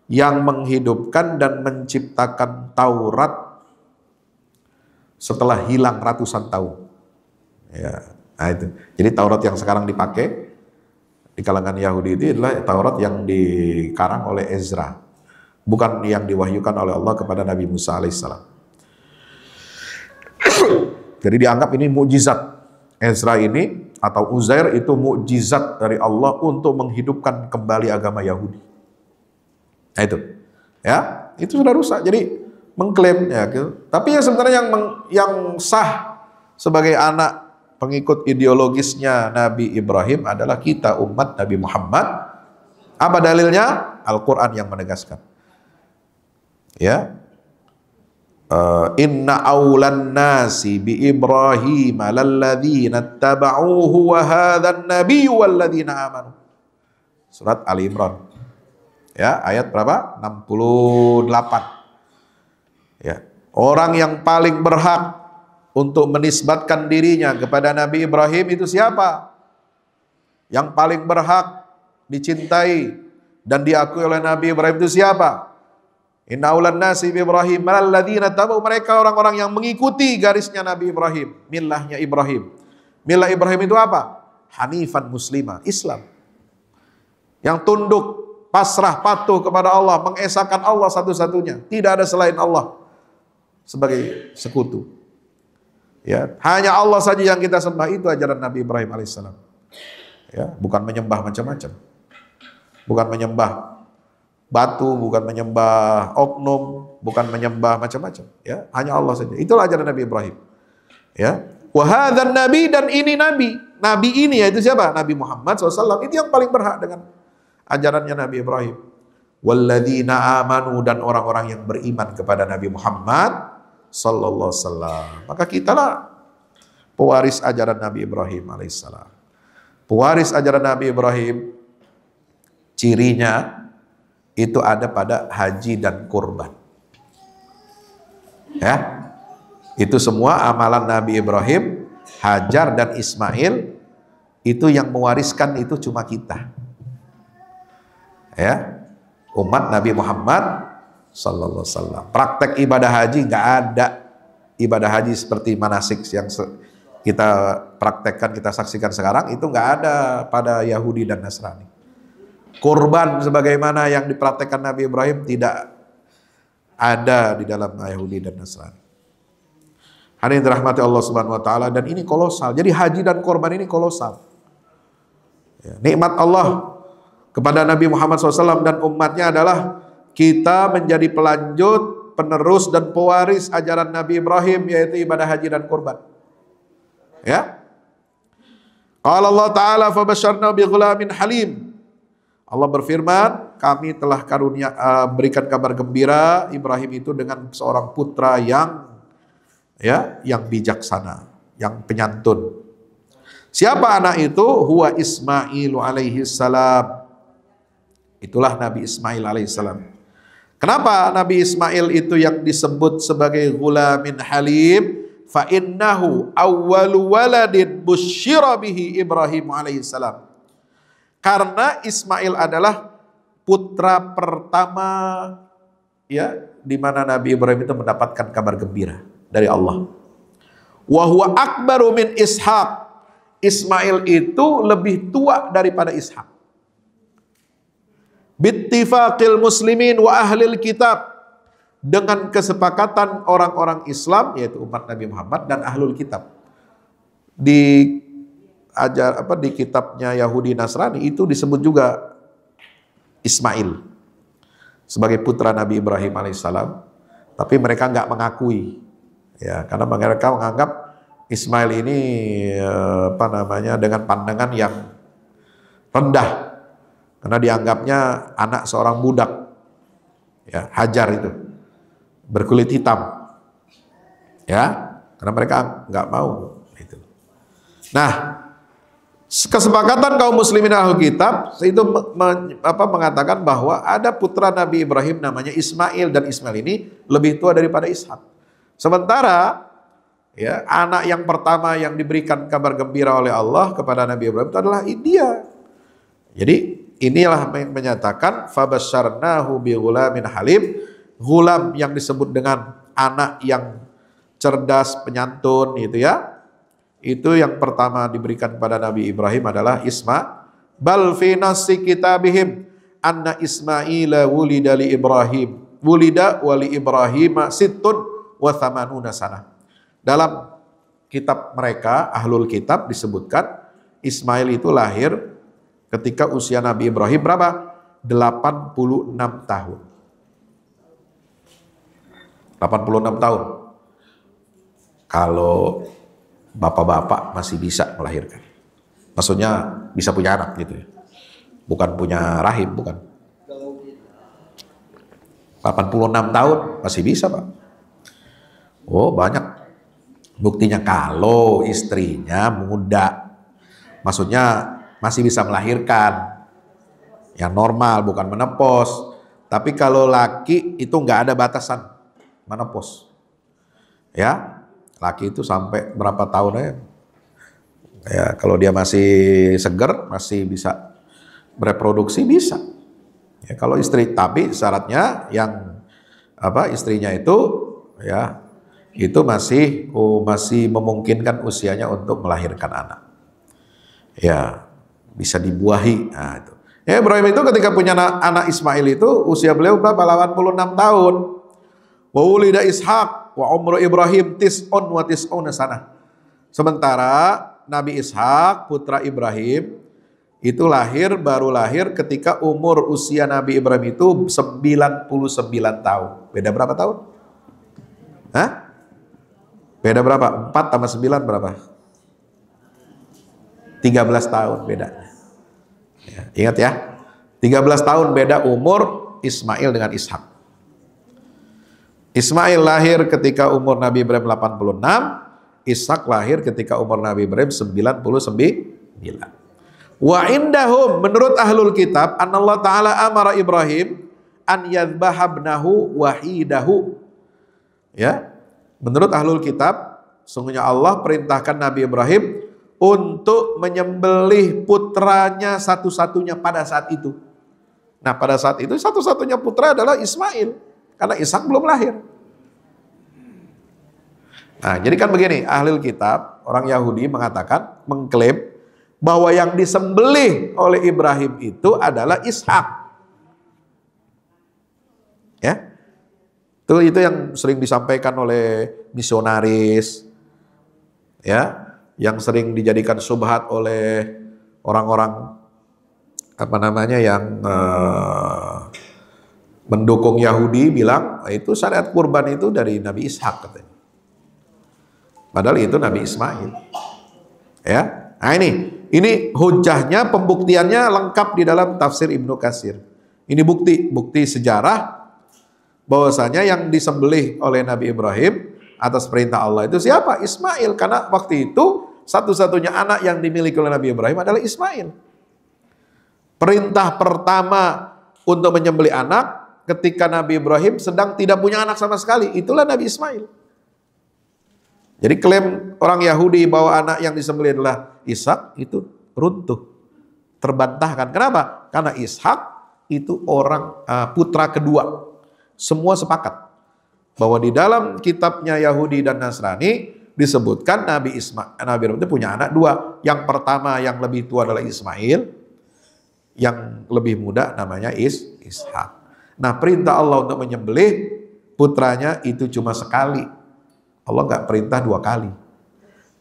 Yang menghidupkan dan menciptakan Taurat setelah hilang ratusan tahun. Ya. Nah itu. Jadi Taurat yang sekarang dipakai di kalangan Yahudi itu adalah Taurat yang dikarang oleh Ezra, bukan yang diwahyukan oleh Allah kepada Nabi Musa alaihissalam. Jadi dianggap ini mukjizat. Ezra ini atau Uzair itu mukjizat dari Allah untuk menghidupkan kembali agama Yahudi. Nah itu, ya itu sudah rusak. Jadi mengklaim, ya, gitu. Tapi yang sebenarnya yang sah sebagai anak pengikut ideologisnya Nabi Ibrahim adalah kita umat Nabi Muhammad. Apa dalilnya? Al-Quran yang menegaskan. Ya, inna awlan nasi bi Ibrahim lalladzina taba'uhu wa hadzan nabiyyu walladzina amanu. Surat Ali Imran. Ya, ayat berapa? 68. Ya, orang yang paling berhak untuk menisbatkan dirinya kepada Nabi Ibrahim itu siapa? Yang paling berhak dicintai dan diakui oleh Nabi Ibrahim itu siapa? Inna aulan nasi bi Ibrahim alladzina tabu, mereka orang-orang yang mengikuti garisnya Nabi Ibrahim, millahnya Ibrahim. Millah Ibrahim itu apa? Hanifan muslimah, Islam. Yang tunduk, pasrah, patuh kepada Allah, mengesahkan Allah satu-satunya, tidak ada selain Allah sebagai sekutu. Ya, hanya Allah saja yang kita sembah, itu ajaran Nabi Ibrahim alaihissalam. Ya, bukan menyembah macam-macam, bukan menyembah batu, bukan menyembah oknum, bukan menyembah macam-macam. Ya, hanya Allah saja. Itulah ajaran Nabi Ibrahim. Ya, wahadzan nabi, dan ini nabi. Nabi ini yaitu siapa? Nabi Muhammad SAW. Itu yang paling berhak dengan ajarannya Nabi Ibrahim. Walladzina amanu, dan orang-orang yang beriman kepada Nabi Muhammad sallallahu alaihi wasallam. Maka kitalah pewaris ajaran Nabi Ibrahim alaihissalam. Pewaris ajaran Nabi Ibrahim, cirinya itu ada pada haji dan kurban. Ya, itu semua amalan Nabi Ibrahim, Hajar dan Ismail, itu yang mewariskan itu cuma kita. Ya, umat Nabi Muhammad sallallahu alaihi wasallam. Praktek ibadah haji nggak ada ibadah haji seperti manasik yang kita praktekkan, kita saksikan sekarang, itu nggak ada pada Yahudi dan Nasrani. Kurban sebagaimana yang dipraktekkan Nabi Ibrahim tidak ada di dalam Yahudi dan Nasrani. Hadirin dirahmati Allah Subhanahu wa taala, dan ini kolosal. Jadi haji dan kurban ini kolosal. Ya, nikmat Allah kepada Nabi Muhammad SAW dan umatnya adalah kita menjadi pelanjut, penerus dan pewaris ajaran Nabi Ibrahim, yaitu ibadah haji dan kurban. Ya. Qala Allah Ta'ala fabasyarna bi ghulamin halim. Allah berfirman, kami telah berikan kabar gembira Ibrahim itu dengan seorang putra yang bijaksana, yang penyantun. Siapa anak itu? Huwa Ismailu alaihi salam. Itulah Nabi Ismail alaihi salam. Kenapa Nabi Ismail itu yang disebut sebagai ghulamin halim? Fa innahu awwalu waladin busyira bihi Ibrahim alaihissalam. Karena Ismail adalah putra pertama ya di mana Nabi Ibrahim itu mendapatkan kabar gembira dari Allah. Wa huwa akbaru min Ishaq. Ismail itu lebih tua daripada Ishaq. Bittifaqil muslimin wa ahlil kitab, dengan kesepakatan orang-orang Islam yaitu umat Nabi Muhammad dan ahlul kitab. Di kitabnya Yahudi Nasrani itu disebut juga Ismail sebagai putra Nabi Ibrahim alaihissalam, tapi mereka nggak mengakui ya, karena mereka menganggap Ismail ini dengan pandangan yang rendah, karena dianggapnya anak seorang budak ya, Hajar itu berkulit hitam, ya, karena mereka nggak mau itu. Nah, kesepakatan kaum muslimin ahlu kitab itu mengatakan bahwa ada putra Nabi Ibrahim namanya Ismail, dan Ismail ini lebih tua daripada Ishak. Sementara ya, anak yang pertama yang diberikan kabar gembira oleh Allah kepada Nabi Ibrahim itu adalah dia. Jadi inilah yang menyatakan fabasyarnahu bi ghulamin halim. Ghulam yang disebut dengan anak yang cerdas, penyantun itu ya. Itu yang pertama diberikan pada Nabi Ibrahim adalah Isma. Bal fi nasi kitabihim anna Ismaila wulida li Ibrahim. Wulida wali Ibrahim sittun wa thamanuna sana. Dalam kitab mereka, ahlul kitab, disebutkan Ismail itu lahir ketika usia Nabi Ibrahim berapa? 86 tahun. 86 tahun. Kalau bapak-bapak masih bisa melahirkan. Maksudnya bisa punya anak gitu ya. Bukan punya rahim, bukan. 86 tahun masih bisa, Pak. Oh, banyak. Buktinya kalau istrinya muda. Maksudnya masih bisa melahirkan. Yang normal, bukan menopause. Tapi kalau laki itu nggak ada batasan menopause. Ya, laki itu sampai berapa tahun aja. Ya, kalau dia masih seger, masih bisa bereproduksi, bisa. Ya, kalau istri, tapi syaratnya yang istrinya itu ya itu masih memungkinkan usianya untuk melahirkan anak. Ya, bisa dibuahi. Nah, itu. Ya, Ibrahim itu ketika punya anak Ismail itu usia beliau berapa? 86 tahun. Wa wulida Ishaq wa umru Ibrahim tis'un wa tis'una sana. Sementara Nabi Ishaq putra Ibrahim itu baru lahir ketika umur usia Nabi Ibrahim itu 99 tahun. Beda berapa tahun? Hah? Beda berapa? 4 tambah 9 berapa? 13 tahun beda. Ya, ingat ya. 13 tahun beda umur Ismail dengan Ishak. Ismail lahir ketika umur Nabi Ibrahim 86, Ishak lahir ketika umur Nabi Ibrahim 99. Wa indahum, menurut ahlul kitab, anallah ta'ala amara Ibrahim an yadhbaha ibnahu wahidahu. Ya, menurut ahlul kitab, sungguhnya Allah perintahkan Nabi Ibrahim untuk menyembelih putranya satu-satunya pada saat itu. Nah, pada saat itu satu-satunya putra adalah Ismail, karena Ishak belum lahir. Nah, jadi kan begini, ahlul kitab, orang Yahudi mengatakan, mengklaim bahwa yang disembelih oleh Ibrahim itu adalah Ishak. Ya, itu yang sering disampaikan oleh misionaris, ya, yang sering dijadikan syubhat oleh orang-orang yang mendukung Yahudi, bilang itu syariat kurban itu dari Nabi Ishak katanya. Padahal itu Nabi Ismail. Ya, nah ini hujahnya, pembuktiannya lengkap di dalam tafsir Ibnu Katsir. Ini bukti sejarah bahwasanya yang disembelih oleh Nabi Ibrahim atas perintah Allah itu siapa? Ismail, karena waktu itu satu-satunya anak yang dimiliki oleh Nabi Ibrahim adalah Ismail. Perintah pertama untuk menyembelih anak ketika Nabi Ibrahim sedang tidak punya anak sama sekali, itulah Nabi Ismail. Jadi klaim orang Yahudi bahwa anak yang disembelih adalah Ishak itu runtuh, terbantahkan. Kenapa? Karena Ishak itu orang putra kedua. Semua sepakat bahwa di dalam kitabnya Yahudi dan Nasrani disebutkan Nabi Ibrahim itu punya anak dua. Yang pertama yang lebih tua adalah Ismail, yang lebih muda namanya Ishak. Nah, perintah Allah untuk menyembelih putranya itu cuma sekali. Allah nggak perintah dua kali.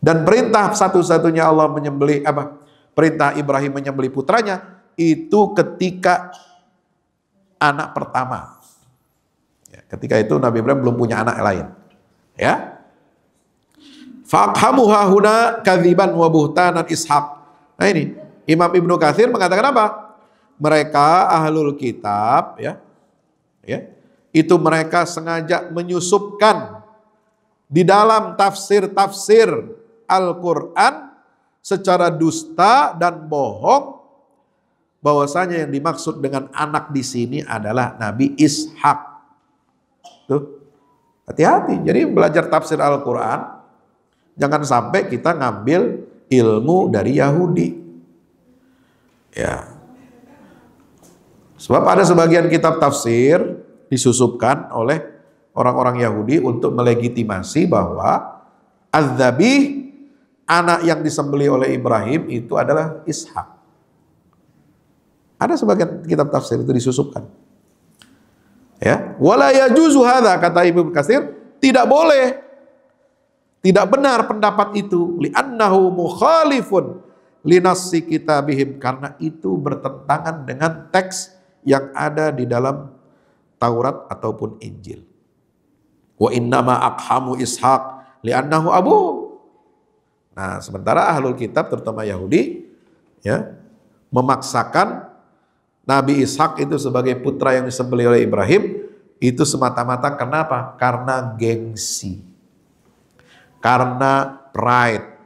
Dan perintah satu-satunya Allah perintah Ibrahim menyembelih putranya itu ketika anak pertama. Ya, ketika itu Nabi Ibrahim belum punya anak lain. Ya. Faqhamuha huna kadziban wa buhtanan Ishak. Nah ini Imam Ibnu Katsir mengatakan apa? Mereka ahlul kitab, ya, itu mereka sengaja menyusupkan di dalam tafsir Al-Quran secara dusta dan bohong bahwasanya yang dimaksud dengan anak di sini adalah Nabi Ishak. Tuh, hati-hati. Jadi belajar tafsir Al-Quran jangan sampai kita ngambil ilmu dari Yahudi. Ya. Sebab ada sebagian kitab tafsir disusupkan oleh orang-orang Yahudi untuk melegitimasi bahwa az-zabih, anak yang disembelih oleh Ibrahim itu adalah Ishak. Ada sebagian kitab tafsir itu disusupkan. Ya, wala yajuzu hadza, kata Ibnu Katsir, tidak boleh. Tidak benar pendapat itu, li'annahu mukhalifun linassi kitabihim, karena itu bertentangan dengan teks yang ada di dalam Taurat ataupun Injil. Wa innama aqhamu Ishaq li'annahu abu. Nah, sementara ahlul kitab terutama Yahudi, ya, memaksakan Nabi Ishak itu sebagai putra yang disembelih oleh Ibrahim itu semata-mata kenapa? Karena gengsi. Karena pride,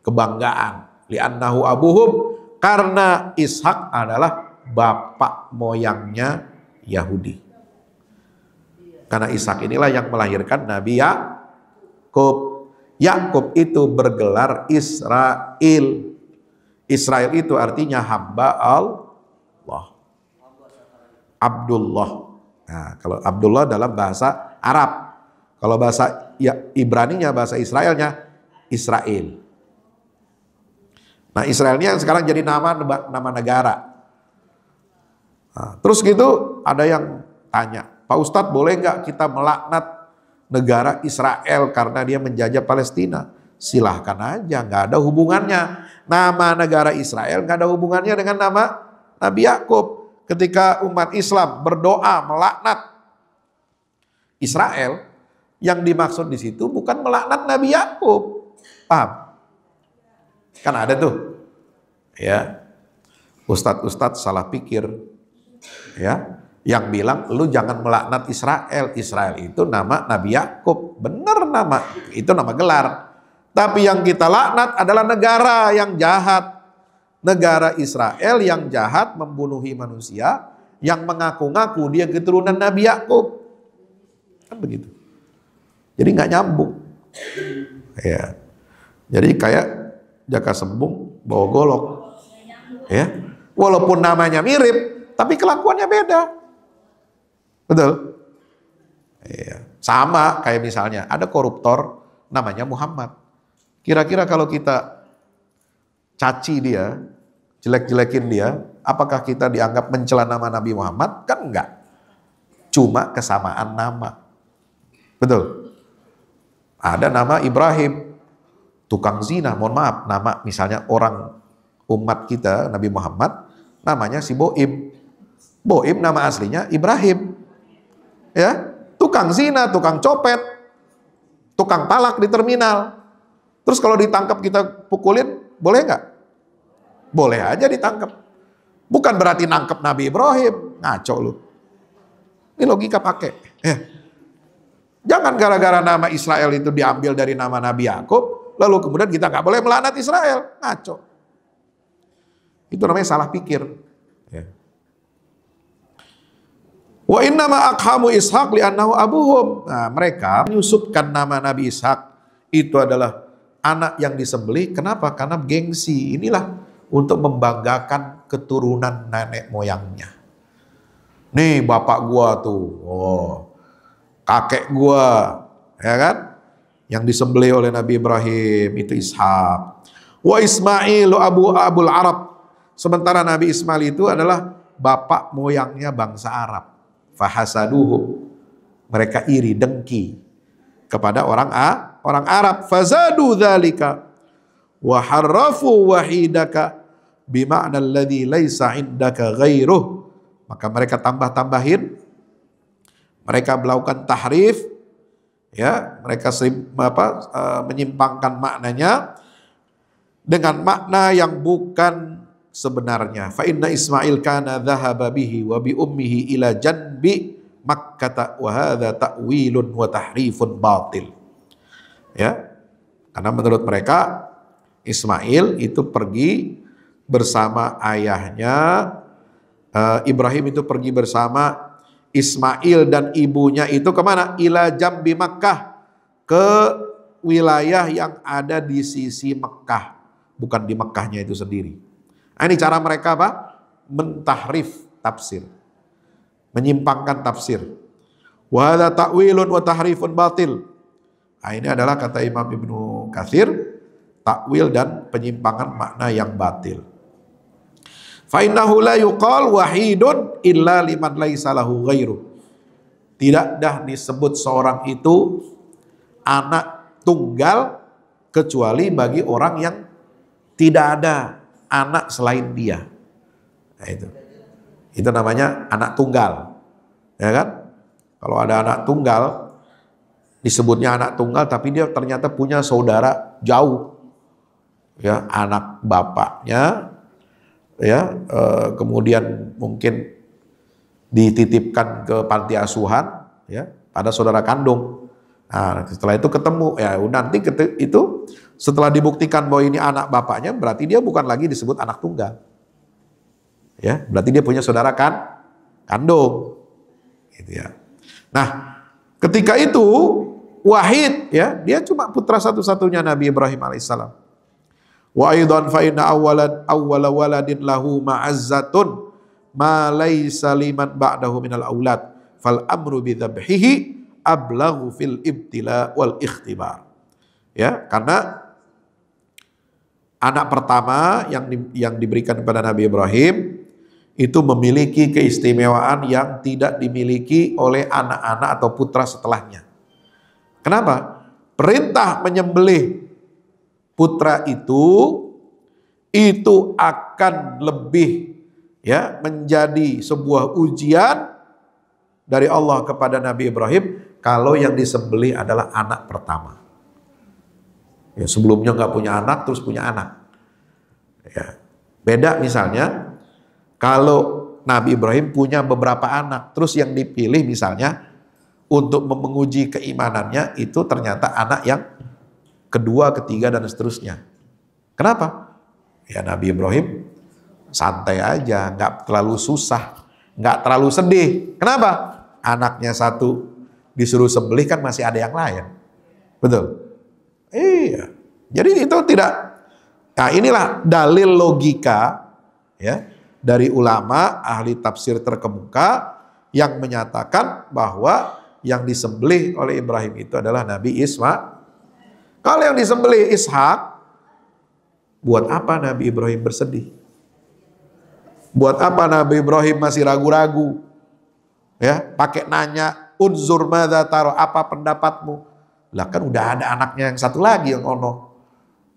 kebanggaan. Li'annahu abuhum, karena Ishak adalah bapak moyangnya Yahudi. Karena Ishak inilah yang melahirkan Nabi Yakub. Yakub itu bergelar Israel. Israel itu artinya hamba Allah. Abdullah. Nah, kalau Abdullah dalam bahasa Arab. Kalau bahasa Ibraninya, bahasa Israelnya Israel. Nah, Israelnya sekarang jadi nama negara. Nah, terus gitu ada yang tanya, Pak Ustadz, boleh nggak kita melaknat negara Israel karena dia menjajah Palestina? Silahkan aja, nggak ada hubungannya. Nama negara Israel nggak ada hubungannya dengan nama Nabi Yakub. Ketika umat Islam berdoa melaknat Israel, yang dimaksud di situ bukan melaknat Nabi Yakub. Paham? Kan ada tuh, ya, ustadz salah pikir, ya, Yang bilang lu jangan melaknat Israel. Israel itu nama Nabi Yakub. Benar nama, itu nama gelar. Tapi yang kita laknat adalah negara yang jahat. Negara Israel yang jahat membunuhi manusia, yang mengaku-ngaku dia keturunan Nabi Yakub. Kan begitu. Jadi nggak nyambung. Ya. Jadi kayak Jaka Sembung bawa golok. Ya. Walaupun namanya mirip, tapi kelakuannya beda. Betul? Iya. Sama kayak misalnya ada koruptor namanya Muhammad. Kira-kira kalau kita caci dia, jelek-jelekin dia, apakah kita dianggap mencela nama Nabi Muhammad? Kan enggak. Cuma kesamaan nama. Betul? Ada nama Ibrahim, tukang zina, mohon maaf, nama misalnya orang umat kita, Nabi Muhammad, namanya si Boim. Boim nama aslinya Ibrahim. Ya, tukang zina, tukang copet, tukang palak di terminal. Terus kalau ditangkap kita pukulin, boleh nggak? Boleh aja ditangkap. Bukan berarti nangkep Nabi Ibrahim. Ngaco lu. Ini logika pakai. Jangan gara-gara nama Israel itu diambil dari nama Nabi Yakub, lalu kemudian kita nggak boleh melaknat Israel. Ngaco. Itu namanya salah pikir. Ya. Wa innama aqhamu Ishaq li'annahu abuhum. Nah, mereka menyusupkan nama Nabi Ishaq itu adalah anak yang disembelih. Kenapa? Karena gengsi. Inilah untuk membanggakan keturunan nenek moyangnya. Nih bapak gua tuh, kakek gua, ya kan? Yang disembelih oleh Nabi Ibrahim itu Ishaq. Wa Ismailu abul Arab. Sementara Nabi Ismail itu adalah bapak moyangnya bangsa Arab. Fahasaduhu, mereka iri, dengki kepada orang Arab. Fazadu dzalika wa harrafu wahidaka bima'na alladhi laisa indaka ghairuh. Maka mereka tambah-tambahin, mereka melakukan tahrif, ya, mereka menyimpangkan maknanya dengan makna yang bukan sebenarnya. Fa inna Ismail kana dhahaba bihi wa bi ummihi ila janbi Makkah wa hadza ta'wilun wa tahrifun batil. Ya. Karena menurut mereka Ismail itu pergi bersama ayahnya, Ibrahim itu pergi bersama Ismail dan ibunya itu kemana? Ila jambi Makkah, ke wilayah yang ada di sisi Mekah, bukan di Mekahnya itu sendiri. Nah, ini cara mereka apa? Mentahrif tafsir, menyimpangkan tafsir. Wa hadza ta'wilun wa tahrifun batil. Nah, ini adalah kata Imam Ibnu Katsir, takwil dan penyimpangan makna yang batil. Fa innahu la yuqal wahidun illa liman laisa lahu ghairu. Tidak dah disebut seorang itu anak tunggal kecuali bagi orang yang tidak ada anak selain dia. Nah, itu namanya anak tunggal, ya kan? Kalau ada anak tunggal, disebutnya anak tunggal, tapi dia ternyata punya saudara jauh, ya, anak bapaknya, ya, kemudian mungkin dititipkan ke panti asuhan, ya, pada saudara kandung. Nah, setelah itu ketemu, ya, nanti itu setelah dibuktikan bahwa ini anak bapaknya, berarti dia bukan lagi disebut anak tunggal. Ya, berarti dia punya saudara kandung. Gitu ya. Nah, ketika itu wahid, ya, dia cuma putra satu-satunya Nabi Ibrahim alaihissalam. Wa aidan fa inna awwala waladin lahu ma'azzatun ma laysa liman ba'dahu minal aulad fal amru bi dzabhihi ablaghu fil ibtila wal ikhtibar. Ya, karena anak pertama yang diberikan kepada Nabi Ibrahim itu memiliki keistimewaan yang tidak dimiliki oleh anak-anak atau putra setelahnya. Kenapa? Perintah menyembelih putra itu akan lebih, ya, menjadi sebuah ujian dari Allah kepada Nabi Ibrahim kalau yang disembelih adalah anak pertama. Ya, sebelumnya nggak punya anak, terus punya anak. Ya. Beda misalnya, kalau Nabi Ibrahim punya beberapa anak, terus yang dipilih misalnya untuk menguji keimanannya itu ternyata anak yang kedua, ketiga, dan seterusnya. Kenapa? Ya Nabi Ibrahim santai aja, nggak terlalu susah, nggak terlalu sedih. Kenapa? Anaknya satu disuruh sembelih kan masih ada yang lain. Betul? Iya. Jadi itu tidak. Nah inilah dalil logika ya dari ulama ahli tafsir terkemuka yang menyatakan bahwa yang disembelih oleh Ibrahim itu adalah Nabi Ismail. Kalau yang disembelih Ishak, buat apa Nabi Ibrahim bersedih? Buat apa Nabi Ibrahim masih ragu-ragu? Ya, pakai nanya, unzur madza taro, apa pendapatmu? Lah kan udah ada anaknya yang satu lagi yang ono.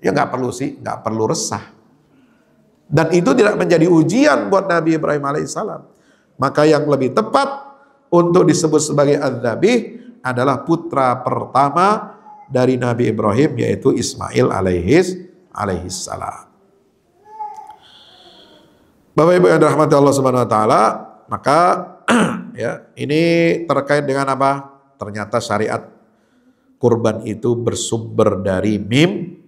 Ya nggak perlu sih, nggak perlu resah. Dan itu tidak menjadi ujian buat Nabi Ibrahim alaihissalam. Maka yang lebih tepat untuk disebut sebagai Adz-Dzabih adalah putra pertama dari Nabi Ibrahim, yaitu Ismail alaihissalam. Bapak Ibu yang dirahmati Allah Subhanahu wa taala, maka ya, ini terkait dengan apa? Ternyata syariat kurban itu bersumber dari mimpi.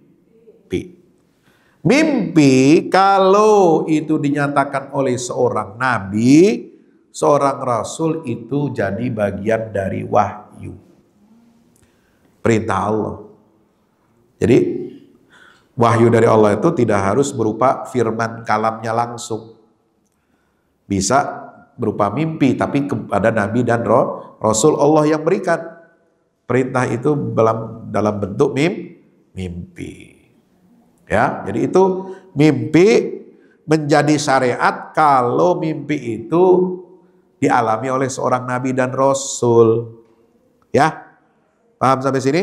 Mimpi kalau itu dinyatakan oleh seorang nabi, seorang rasul, itu jadi bagian dari wahyu. Perintah Allah. Jadi wahyu dari Allah itu tidak harus berupa firman kalamnya langsung. Bisa berupa mimpi, tapi kepada nabi dan rasul Allah yang berikan. Perintah itu dalam bentuk mimpi. Ya, jadi itu mimpi menjadi syariat kalau mimpi itu dialami oleh seorang nabi dan rasul. Ya, paham sampai sini?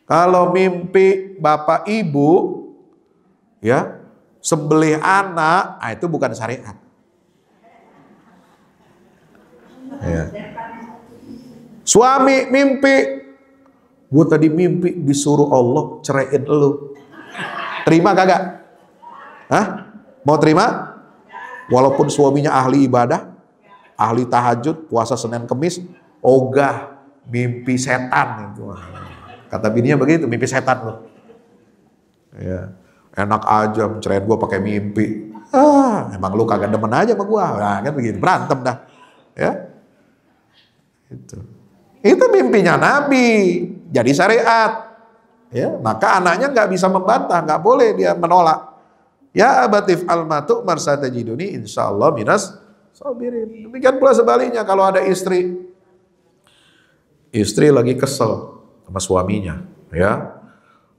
Kalau mimpi bapak ibu, ya, sembelih anak, itu bukan syariat. Ya. Suami mimpi, gue tadi mimpi disuruh Allah ceraiin lu. Terima kagak? Hah? Mau terima? Walaupun suaminya ahli ibadah, ahli tahajud, puasa Senin Kemis, ogah, mimpi setan itu. Kata bininya begitu, mimpi setan loh. Ya, enak aja mencerain gua pakai mimpi. Emang lu kagak demen aja sama gua. Nah, kan begitu, berantem dah. Ya. Itu mimpinya Nabi, jadi syariat. Ya, maka anaknya nggak bisa membantah, nggak boleh dia menolak. Ya abatif almatu marsatajiduni insyaallah minas sabirin. Demikian pula sebaliknya kalau ada istri lagi kesel sama suaminya, ya,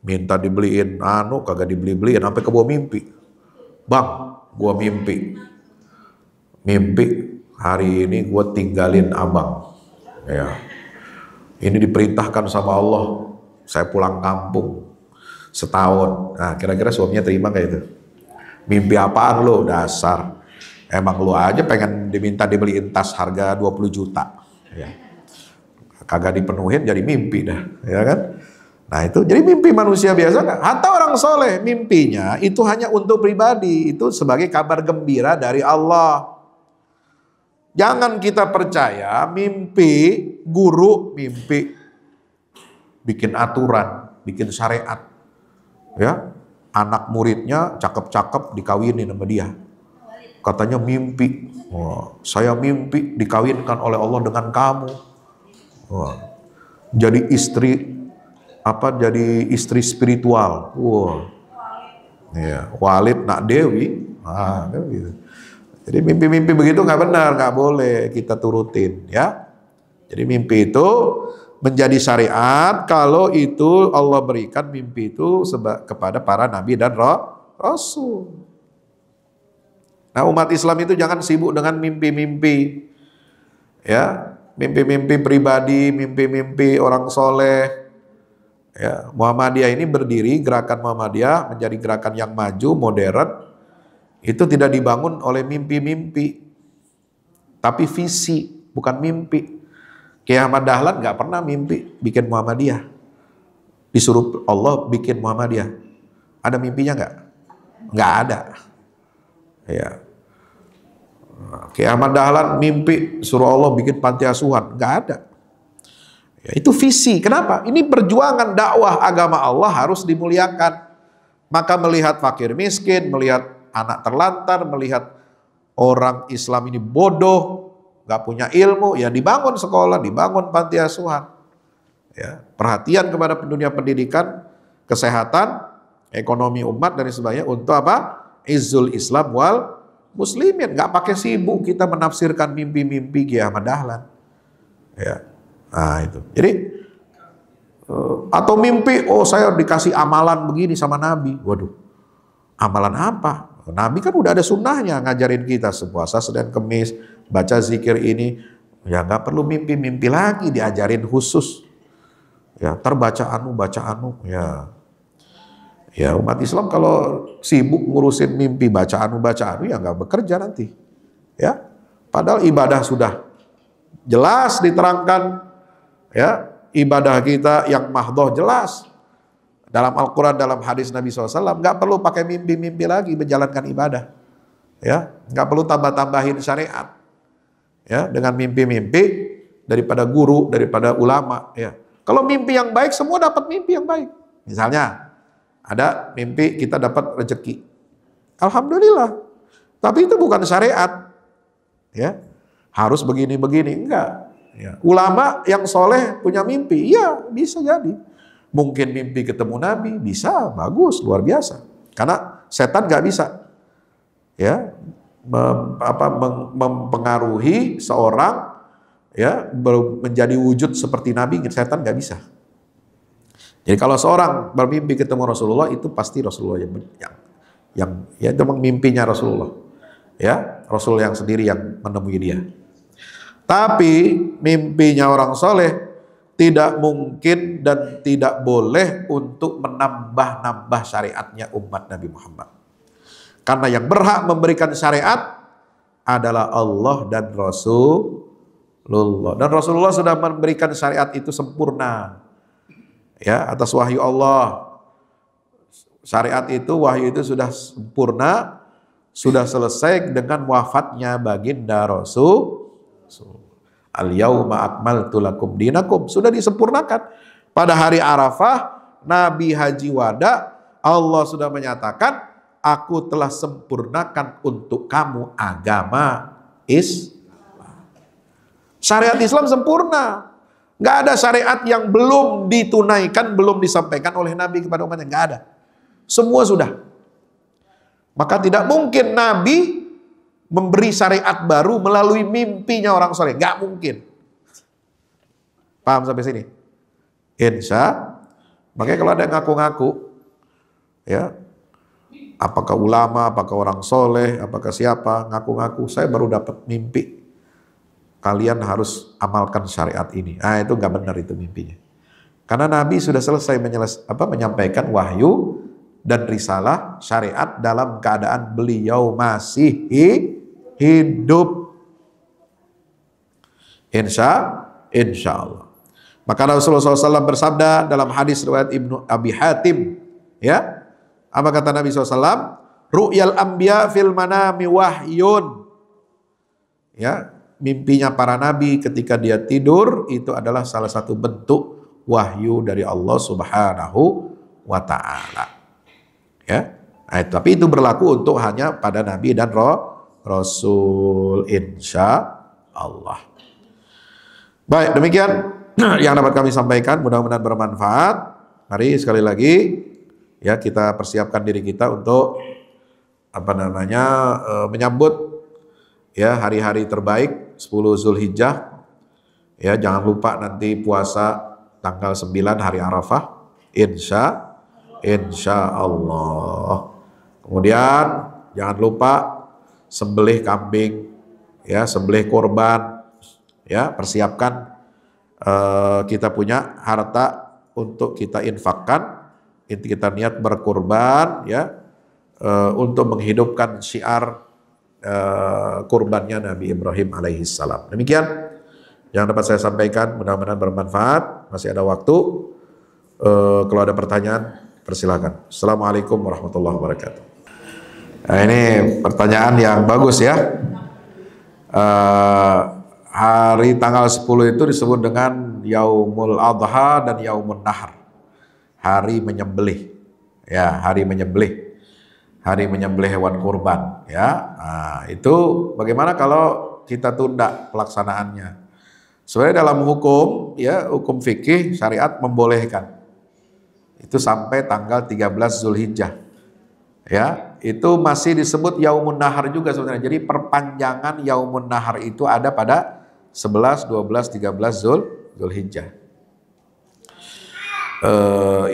minta dibeliin kagak dibeliin sampai kebawa mimpi. Bang, gua mimpi hari ini gua tinggalin abang, ya. Ini diperintahkan sama Allah, saya pulang kampung setahun. Nah, kira-kira suaminya terima gak itu? Mimpi apaan lo, dasar. Emang lo aja pengen diminta dibeliin tas harga 20 juta. Ya. Kagak dipenuhin jadi mimpi dah, ya kan? Nah itu, jadi mimpi manusia biasa kan? Hatta orang soleh, mimpinya itu hanya untuk pribadi. Itu sebagai kabar gembira dari Allah. Jangan kita percaya mimpi guru, mimpi bikin aturan, bikin syariat. Ya, anak muridnya cakep-cakep dikawinin sama dia. Katanya mimpi, saya mimpi dikawinkan oleh Allah dengan kamu. Jadi istri spiritual. Ya, Walid nak Dewi. Gitu. Jadi mimpi-mimpi begitu nggak benar, nggak boleh kita turutin, ya. Jadi mimpi itu menjadi syariat kalau itu Allah berikan mimpi itu kepada para nabi dan rasul. Nah, umat Islam itu jangan sibuk dengan mimpi-mimpi, ya, mimpi-mimpi pribadi, mimpi-mimpi orang soleh. Ya, Muhammadiyah ini berdiri, gerakan Muhammadiyah menjadi gerakan yang maju, modern. Itu tidak dibangun oleh mimpi-mimpi, tapi visi, bukan mimpi. Kiai Ahmad Dahlan nggak pernah mimpi bikin Muhammadiyah. Disuruh Allah bikin Muhammadiyah. Ada mimpinya nggak? Nggak ada. Ya. Ki Ahmad Dahlan mimpi suruh Allah bikin panti asuhan, nggak ada. Ya, itu visi. Kenapa? Ini perjuangan dakwah agama Allah harus dimuliakan. Maka melihat fakir miskin, melihat anak terlantar, melihat orang Islam ini bodoh, nggak punya ilmu, ya dibangun sekolah, dibangun panti asuhan. Ya, perhatian kepada dunia pendidikan, kesehatan, ekonomi umat dan sebagainya untuk apa? Izzul Islam wal muslimin. Nggak pakai sibuk kita menafsirkan mimpi-mimpi Ki Ahmad Dahlan. Ya, nah itu. Jadi atau mimpi, oh saya dikasih amalan begini sama Nabi. Waduh, amalan apa? Nabi kan udah ada sunnahnya ngajarin kita sepuasa Senin Kemis, baca zikir ini. Ya nggak perlu mimpi-mimpi lagi, diajarin khusus. Ya terbaca anu, ya umat Islam kalau sibuk ngurusin mimpi baca anu ya nggak bekerja nanti. Ya, padahal ibadah sudah jelas diterangkan. Ya, ibadah kita yang mahdoh jelas dalam Al-Quran, dalam hadis Nabi SAW. Nggak perlu pakai mimpi-mimpi lagi menjalankan ibadah. Ya, nggak perlu tambah-tambahin syariat. Ya, dengan mimpi-mimpi daripada guru, daripada ulama. Ya, kalau mimpi yang baik semua dapat mimpi yang baik. Misalnya ada mimpi kita dapat rezeki, alhamdulillah. Tapi itu bukan syariat. Ya, harus begini-begini, enggak. Ya. Ulama yang soleh punya mimpi, iya bisa jadi. Mungkin mimpi ketemu Nabi, bisa, bagus, luar biasa. Karena setan nggak bisa, ya, mempengaruhi seorang, ya, menjadi wujud seperti Nabi. Setan nggak bisa. Jadi kalau seorang bermimpi ketemu Rasulullah, itu pasti Rasulullah yang ya itu mimpinya Rasulullah. Ya, Rasul yang sendiri yang menemui dia. Tapi mimpinya orang soleh tidak mungkin dan tidak boleh untuk menambah-nambah syariatnya umat Nabi Muhammad. Karena yang berhak memberikan syariat adalah Allah dan Rasulullah. Dan Rasulullah sudah memberikan syariat itu sempurna. Ya, atas wahyu Allah. Syariat itu, wahyu itu sudah sempurna, sudah selesai dengan wafatnya baginda Rasul. Al-yauma akmaltu lakum dinakum, sudah disempurnakan. Pada hari Arafah, Nabi Haji Wada, Allah sudah menyatakan, aku telah sempurnakan untuk kamu agama Islam. Syariat Islam sempurna. Nggak ada syariat yang belum ditunaikan, belum disampaikan oleh Nabi kepada umatnya. Nggak ada. Semua sudah. Maka tidak mungkin Nabi memberi syariat baru melalui mimpinya orang soleh. Nggak mungkin. Paham sampai sini? Insya. Makanya kalau ada yang ngaku-ngaku, ya, apakah ulama, apakah orang soleh, apakah siapa, ngaku-ngaku, saya baru dapat mimpi. Kalian harus amalkan syariat ini. Ah, itu nggak benar itu mimpinya. Karena Nabi sudah selesai menyampaikan wahyu dan risalah syariat dalam keadaan beliau masih hidup. Insya Allah. Maka Rasulullah SAW bersabda dalam hadis riwayat Ibnu Abi Hatim, ya, apa kata Nabi SAW? Ru'yal anbiya fil manami wahyun. Ya, mimpinya para nabi ketika dia tidur itu adalah salah satu bentuk wahyu dari Allah Subhanahu wa Ta'ala. Ya, nah, tapi itu berlaku untuk hanya pada nabi dan Rasul, insya Allah. Baik, demikian yang dapat kami sampaikan, mudah-mudahan bermanfaat. Mari sekali lagi, ya, kita persiapkan diri kita untuk menyambut, ya, hari-hari terbaik 10 Zulhijjah. Ya, jangan lupa nanti puasa tanggal 9 hari Arafah, insya Allah. Kemudian jangan lupa sembelih kambing, ya, sembelih korban, ya, persiapkan. Kita punya harta untuk kita infakkan, kita niat berkorban, ya, untuk menghidupkan syiar kurbannya Nabi Ibrahim alaihissalam. Demikian yang dapat saya sampaikan, mudah-mudahan bermanfaat. Masih ada waktu, kalau ada pertanyaan persilakan. Assalamualaikum warahmatullahi wabarakatuh. Nah, ini pertanyaan yang bagus, ya. Eh, hari tanggal 10 itu disebut dengan Yaumul Adha dan Yaumun Nahar, hari menyembelih. Ya, hari menyembelih. Hari menyembelih hewan kurban, ya. Nah, itu bagaimana kalau kita tunda pelaksanaannya? Sebenarnya dalam hukum, ya, hukum fikih syariat membolehkan. Itu sampai tanggal 13 Zulhijjah. Ya, itu masih disebut Yaumun Nahar juga sebenarnya. Jadi perpanjangan Yaumun Nahar itu ada pada 11, 12, 13 Zulhijjah.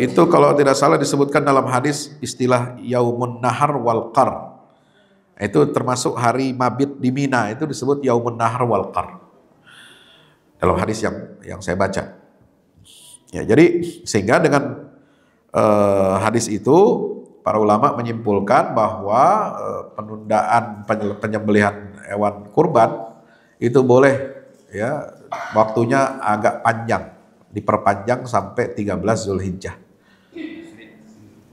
Itu kalau tidak salah disebutkan dalam hadis istilah Yaumun Nahar wal Qar. Itu termasuk hari mabit di Mina, itu disebut Yaumun Nahar wal Qar. Dalam hadis yang saya baca. Ya, jadi sehingga dengan hadis itu para ulama menyimpulkan bahwa penundaan penyembelihan hewan kurban itu boleh, ya, waktunya agak panjang, diperpanjang sampai 13 Zulhijjah,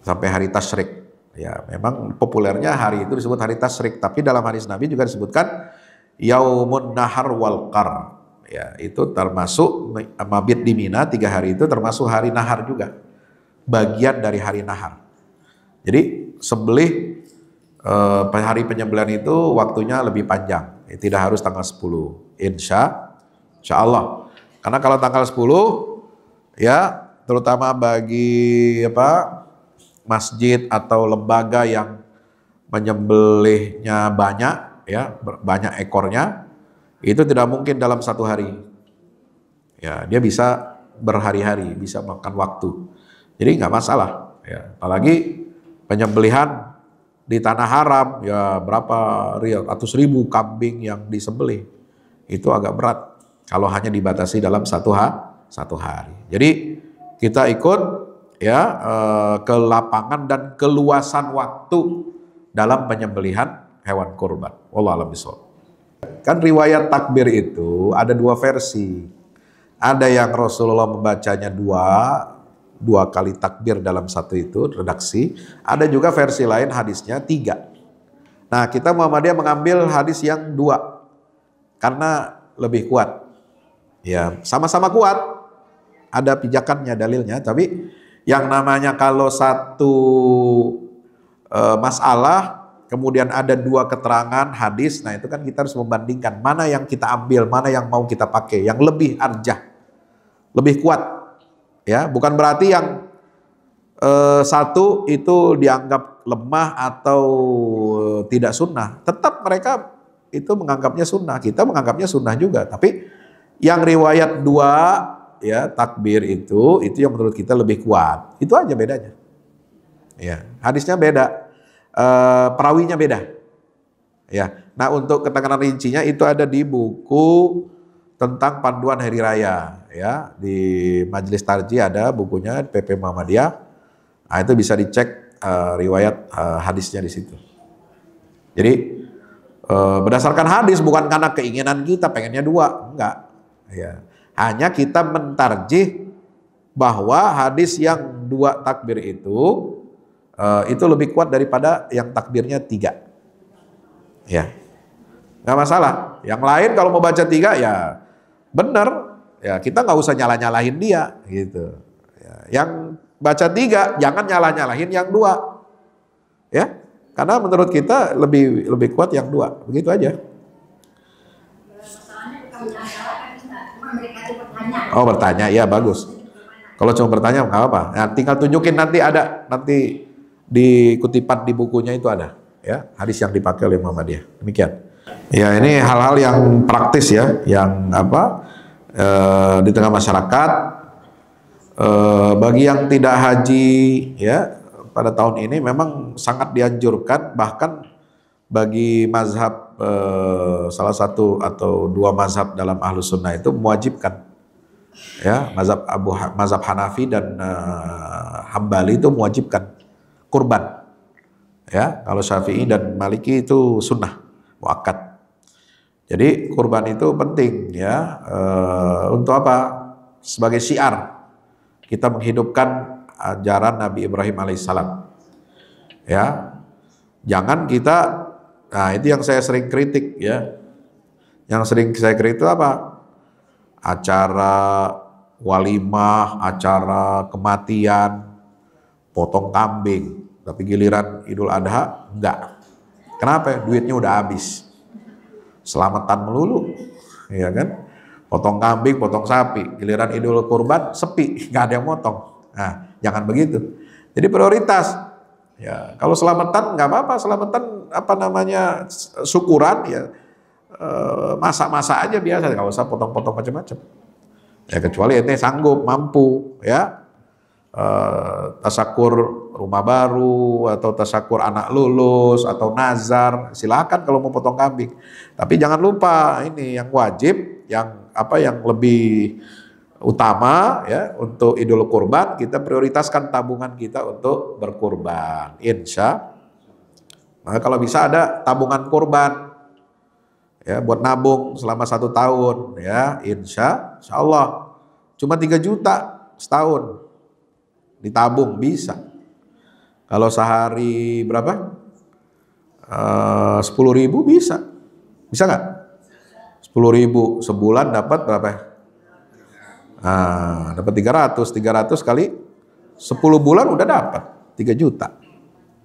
sampai hari Tasyrik. Ya, memang populernya hari itu disebut hari Tasyrik, tapi dalam hadis Nabi juga disebutkan Yaumun Nahar wal Qar. Ya, itu termasuk mabit di Mina 3 hari itu termasuk hari nahar juga, bagian dari hari nahar. Jadi sembelih hari penyembelihan itu waktunya lebih panjang, tidak harus tanggal 10, insya Allah. Karena kalau tanggal 10, ya, terutama bagi masjid atau lembaga yang menyembelihnya banyak, ya, banyak ekornya, itu tidak mungkin dalam 1 hari. Ya, dia bisa berhari-hari, bisa makan waktu. Jadi nggak masalah. Ya, apalagi penyembelihan di tanah haram, ya berapa ratus ribu kambing yang disembelih, itu agak berat kalau hanya dibatasi dalam satu hari. Jadi kita ikut, ya, ke lapangan dan keluasan waktu dalam penyembelihan hewan kurban. Wallahu a'lam bishawab. Kan riwayat takbir itu ada 2 versi. Ada yang Rasulullah membacanya dua kali takbir dalam satu itu redaksi. Ada juga versi lain hadisnya 3. Nah, kita Muhammadiyah mengambil hadis yang 2 karena lebih kuat. Ya, sama-sama kuat. Ada pijakannya, dalilnya, tapi yang namanya kalau satu masalah kemudian ada 2 keterangan hadis, nah itu kan kita harus membandingkan mana yang kita ambil, mana yang mau kita pakai, yang lebih arjah, lebih kuat. Ya, bukan berarti yang satu itu dianggap lemah atau tidak sunnah. Tetap mereka itu menganggapnya sunnah, kita menganggapnya sunnah juga. Tapi yang riwayat 2, ya, takbir itu yang menurut kita lebih kuat. Itu aja bedanya. Ya, hadisnya beda. Perawinya beda. Ya. Nah, untuk keterangan rincinya itu ada di buku tentang panduan hari raya, ya, di Majelis Tarji ada bukunya PP Muhammadiyah. Nah, itu bisa dicek riwayat hadisnya di situ. Jadi berdasarkan hadis, bukan karena keinginan kita pengennya 2, enggak. Ya. Hanya kita mentarjih bahwa hadis yang 2 takbir itu lebih kuat daripada yang takbirnya 3. Ya, nggak masalah. Yang lain kalau mau baca 3, ya benar. Ya, kita nggak usah nyalah-nyalahin dia, gitu. Ya, yang baca 3 jangan nyalah-nyalahin yang 2. Ya, karena menurut kita lebih kuat yang 2. Begitu aja. Oh, bertanya, ya bagus. Kalau cuma bertanya nggak apa-apa. Nah, tinggal tunjukin nanti ada, nanti di kutipan di bukunya itu ada, ya, hadis yang dipakai oleh Muhammadiyah. Demikian. Ya, ini hal-hal yang praktis, ya, yang di tengah masyarakat. Bagi yang tidak haji, ya, pada tahun ini memang sangat dianjurkan, bahkan bagi mazhab salah satu atau 2 mazhab dalam Ahlus Sunnah itu mewajibkan, ya, mazhab Hanafi dan Hambali itu mewajibkan kurban. Ya, kalau Syafi'i dan Maliki itu sunnah muakkad. Jadi kurban itu penting, ya, untuk apa? Sebagai syiar kita menghidupkan ajaran Nabi Ibrahim alaihissalam. Ya, jangan kita, nah itu yang saya sering kritik, ya, Yang sering saya kira itu apa? Acara walimah, acara kematian, potong kambing. Tapi giliran Idul Adha, enggak. Kenapa? Duitnya udah habis. Selamatan melulu, ya kan? Potong kambing, potong sapi. Giliran Idul Kurban, sepi, nggak ada yang motong. Nah, jangan begitu. Jadi prioritas. Ya, kalau selamatan nggak apa-apa, selamatan apa namanya syukuran ya, masak-masak aja biasa, nggak usah potong-potong macam-macam. Ya kecuali ente sanggup, mampu, ya. Tasakur rumah baru atau tasakur anak lulus atau nazar, silakan kalau mau potong kambing. Tapi jangan lupa ini yang wajib, yang apa yang lebih utama ya untuk Idul Kurban, kita prioritaskan tabungan kita untuk berkurban. Insya. Nah, kalau bisa ada tabungan kurban ya buat nabung selama 1 tahun ya, insya Allah cuma 3 juta setahun ditabung bisa. Kalau sehari berapa? 10.000 bisa nggak? 10.000 sebulan dapat berapa? Dapat 300 kali 10 bulan udah dapat 3 juta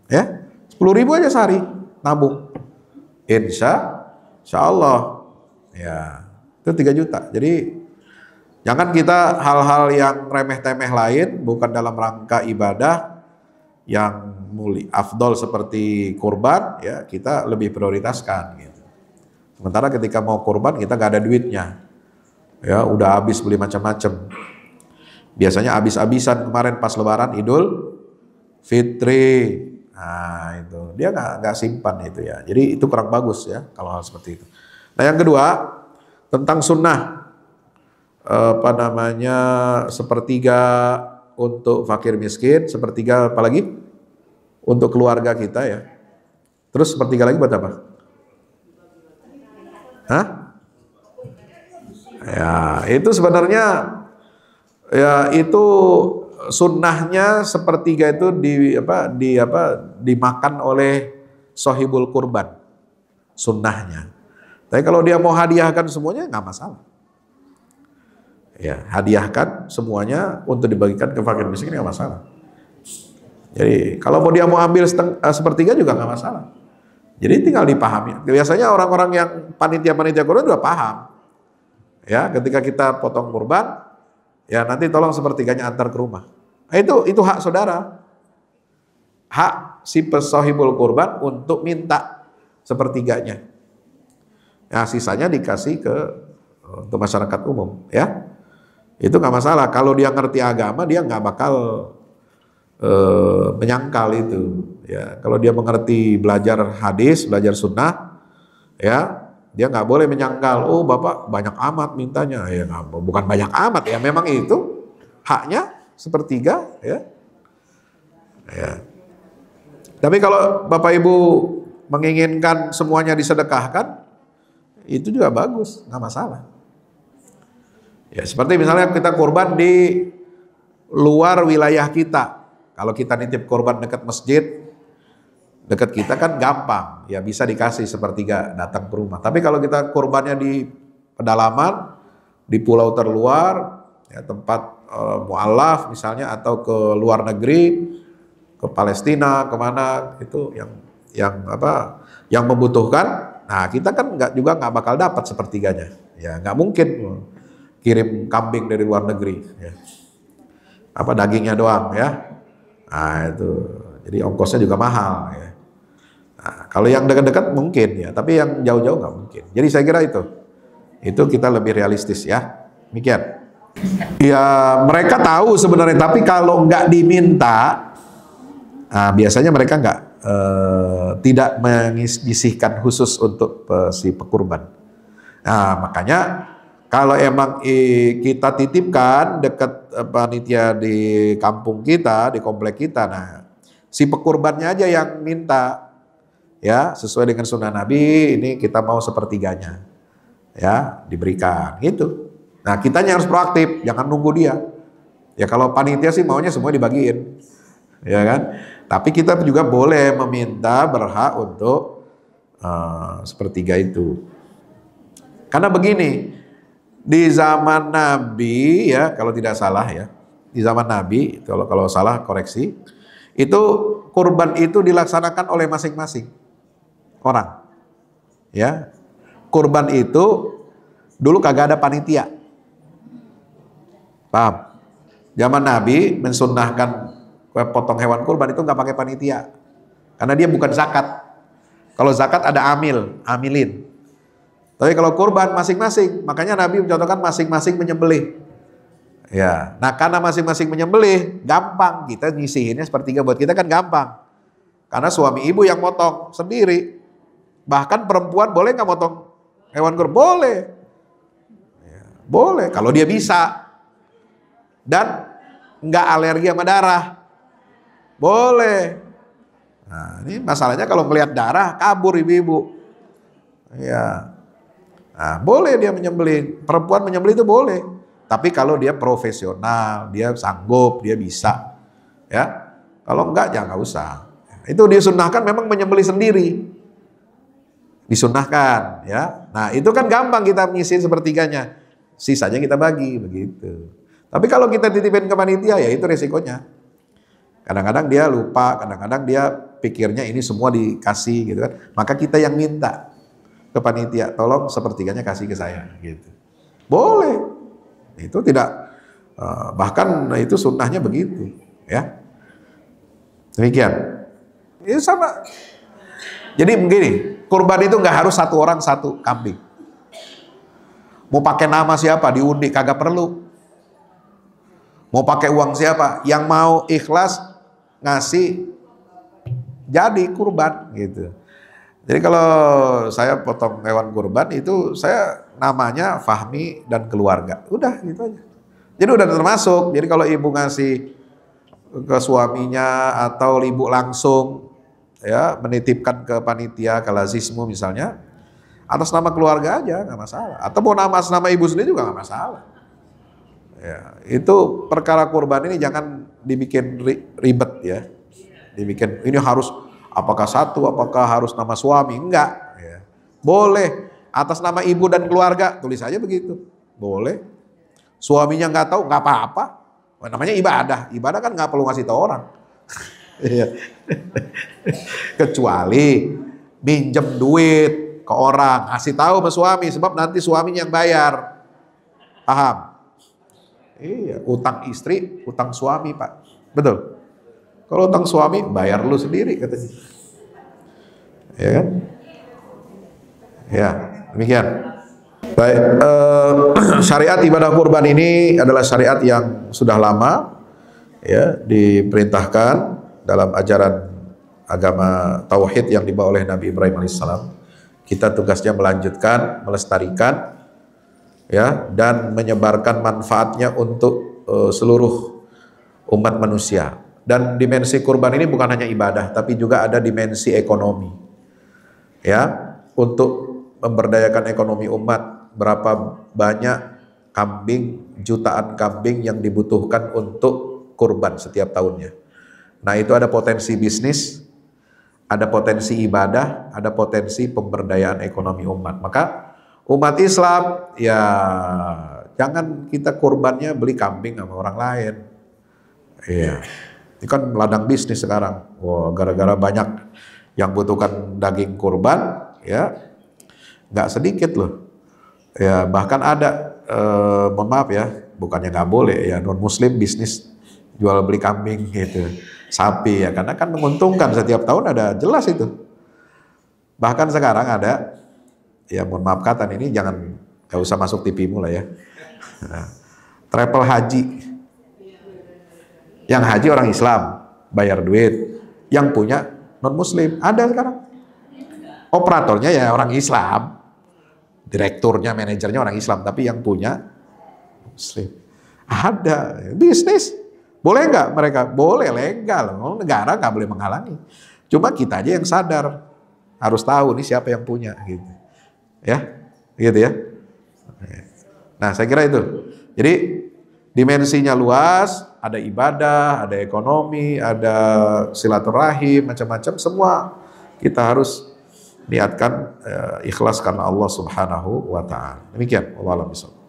ya, 10.000 aja sehari nabung, insya Allah ya itu 3 juta. Jadi jangan kita hal-hal yang remeh-temeh lain bukan dalam rangka ibadah yang afdol seperti kurban ya kita lebih prioritaskan gitu. Sementara ketika mau kurban kita gak ada duitnya ya, udah habis beli macam-macam. Biasanya habis-habisan kemarin pas Lebaran Idul Fitri. Nah itu dia nggak simpan itu ya. Jadi itu kurang bagus ya kalau hal seperti itu. Nah yang kedua tentang sunnah apa namanya sepertiga untuk fakir miskin, sepertiga apalagi untuk keluarga kita ya. Terus sepertiga lagi buat apa? Hah? Ya itu sebenarnya ya itu sunnahnya sepertiga itu dimakan oleh sohibul kurban sunnahnya. Tapi kalau dia mau hadiahkan semuanya nggak masalah. Ya hadiahkan semuanya untuk dibagikan ke fakir miskin nggak masalah. Jadi kalau dia mau ambil sepertiga juga nggak masalah. Jadi tinggal dipahami. Biasanya orang-orang yang panitia kurban udah paham. Ya ketika kita potong kurban, ya nanti tolong sepertiganya antar ke rumah. Nah, itu hak saudara. Hak si pesohibul kurban untuk minta sepertiganya. Ya sisanya dikasih untuk masyarakat umum ya. Itu nggak masalah. Kalau dia ngerti agama dia nggak bakal menyangkal itu. Ya kalau dia mengerti belajar hadis, belajar sunnah, ya dia nggak boleh menyangkal. Oh bapak banyak amat mintanya. Ya bukan banyak amat ya. Memang itu haknya sepertiga ya. Ya. Tapi kalau bapak ibu menginginkan semuanya disedekahkan, itu juga bagus, nggak masalah. Ya seperti misalnya kita kurban di luar wilayah kita. Kalau kita nitip kurban dekat masjid, dekat kita kan gampang, ya bisa dikasih sepertiga datang ke rumah. Tapi kalau kita kurbannya di pedalaman, di pulau terluar, ya tempat mu'alaf misalnya, atau ke luar negeri, ke Palestina, kemana itu yang membutuhkan. Nah kita kan juga nggak bakal dapat sepertiganya, ya nggak mungkin kirim kambing dari luar negeri, ya. Apa dagingnya doang ya. Nah itu, jadi ongkosnya juga mahal ya. Nah, kalau yang dekat-dekat mungkin ya, tapi yang jauh-jauh nggak mungkin. Jadi saya kira itu kita lebih realistis ya. Demikian. Ya mereka tahu sebenarnya, tapi kalau nggak diminta, biasanya mereka tidak menyisihkan khusus untuk si pekurban. Nah makanya kalau emang kita titipkan dekat panitia di kampung kita, di komplek kita, nah si pekurbannya aja yang minta, ya sesuai dengan sunnah Nabi, ini kita mau sepertiganya, ya diberikan, gitu. Nah kitanya harus proaktif, jangan nunggu dia. Ya kalau panitia sih maunya semua dibagiin, ya kan. Tapi kita juga boleh meminta berhak untuk sepertiga itu. Karena begini, di zaman Nabi ya, kalau tidak salah ya, di zaman Nabi, kalau salah koreksi, itu kurban itu dilaksanakan oleh masing-masing orang. Ya, kurban itu dulu kagak ada panitia. Paham? Zaman Nabi mensunnahkan potong hewan kurban itu nggak pakai panitia, karena dia bukan zakat. Kalau zakat ada amilin. Tapi kalau kurban masing-masing, makanya Nabi mencontohkan masing-masing menyembelih. Ya, nah karena masing-masing menyembelih, gampang kita nyisihinnya sepertiga, buat kita kan gampang. Karena suami ibu yang motong sendiri. Bahkan perempuan boleh nggak motong hewan kurban? Boleh. Ya, boleh kalau dia bisa. Dan nggak alergi sama darah. Boleh. Nah, ini masalahnya kalau melihat darah kabur ibu-ibu. Ya. Nah, boleh dia menyembelih. Perempuan menyembelih itu boleh. Tapi kalau dia profesional, dia sanggup, dia bisa. Ya. Kalau enggak jangan usah. Itu disunnahkan memang menyembelih sendiri. Disunnahkan, ya. Nah, itu kan gampang kita ngisiin sepertiganya. Sisanya kita bagi begitu. Tapi kalau kita titipin ke panitia, ya itu resikonya. Kadang-kadang dia lupa, kadang-kadang dia pikirnya ini semua dikasih gitu kan. Maka kita yang minta ke panitia, tolong sepertiganya kasih ke saya gitu. Boleh. Itu tidak bahkan itu sunnahnya begitu, ya. Demikian. Itu sama. Jadi begini, kurban itu nggak harus satu orang satu kambing. Mau pakai nama siapa diundi kagak perlu. Mau pakai uang siapa, yang mau ikhlas ngasih jadi kurban gitu. Jadi kalau saya potong hewan kurban itu saya namanya Fahmi dan keluarga. Udah gitu aja. Jadi udah termasuk. Jadi kalau ibu ngasih ke suaminya atau ibu langsung ya menitipkan ke panitia, ke lazismu misalnya, atas nama keluarga aja nggak masalah. Atau mau nama ibu sendiri juga nggak masalah. Ya, itu perkara kurban ini jangan dibikin ribet ya. Dibikin ini harus apakah satu, apakah harus nama suami? Enggak. Ya. Boleh atas nama ibu dan keluarga, tulis aja begitu. Boleh. Suaminya nggak tahu, nggak apa-apa. Namanya ibadah. Ibadah kan nggak perlu ngasih tahu orang. Kecuali minjem duit ke orang, ngasih tahu sama suami, sebab nanti suaminya yang bayar. Paham? Iya, utang istri, utang suami Pak. Betul. Kalau utang suami, bayar lu sendiri katanya. Ya kan? Ya, demikian. Baik, syariat ibadah kurban ini adalah syariat yang sudah lama ya diperintahkan dalam ajaran agama tauhid yang dibawa oleh Nabi Ibrahim alaihissalam. Kita tugasnya melanjutkan, melestarikan ya dan menyebarkan manfaatnya untuk seluruh umat manusia. Dan dimensi kurban ini bukan hanya ibadah, tapi juga ada dimensi ekonomi. Ya, untuk memberdayakan ekonomi umat, berapa banyak kambing, jutaan kambing yang dibutuhkan untuk kurban setiap tahunnya. Nah, itu ada potensi bisnis, ada potensi ibadah, ada potensi pemberdayaan ekonomi umat. Maka umat Islam ya jangan kita kurbannya beli kambing sama orang lain. Iya. Ini kan ladang bisnis sekarang. Wah, gara-gara banyak yang butuhkan daging kurban, ya nggak sedikit loh. Ya bahkan ada, mohon maaf ya, bukannya nggak boleh ya, non Muslim bisnis jual beli kambing gitu, sapi ya, karena kan menguntungkan setiap tahun ada jelas itu. Bahkan sekarang ada, ya mohon maaf kata ini jangan nggak usah masuk TV-mu lah ya. Nah, travel haji. Yang haji orang Islam, bayar duit. Yang punya non-Muslim, ada sekarang. Operatornya ya orang Islam. Direkturnya, manajernya orang Islam. Tapi yang punya Muslim. Ada. Bisnis. Boleh nggak mereka? Boleh, legal. Negara nggak boleh menghalangi. Cuma kita aja yang sadar. Harus tahu nih siapa yang punya. Gitu. Ya, gitu ya. Nah, saya kira itu. Jadi, dimensinya luas. Ada ibadah, ada ekonomi, ada silaturahim, macam-macam, semua kita harus niatkan ikhlas karena Allah Subhanahu wa taala. Demikian, wallahu a'lam.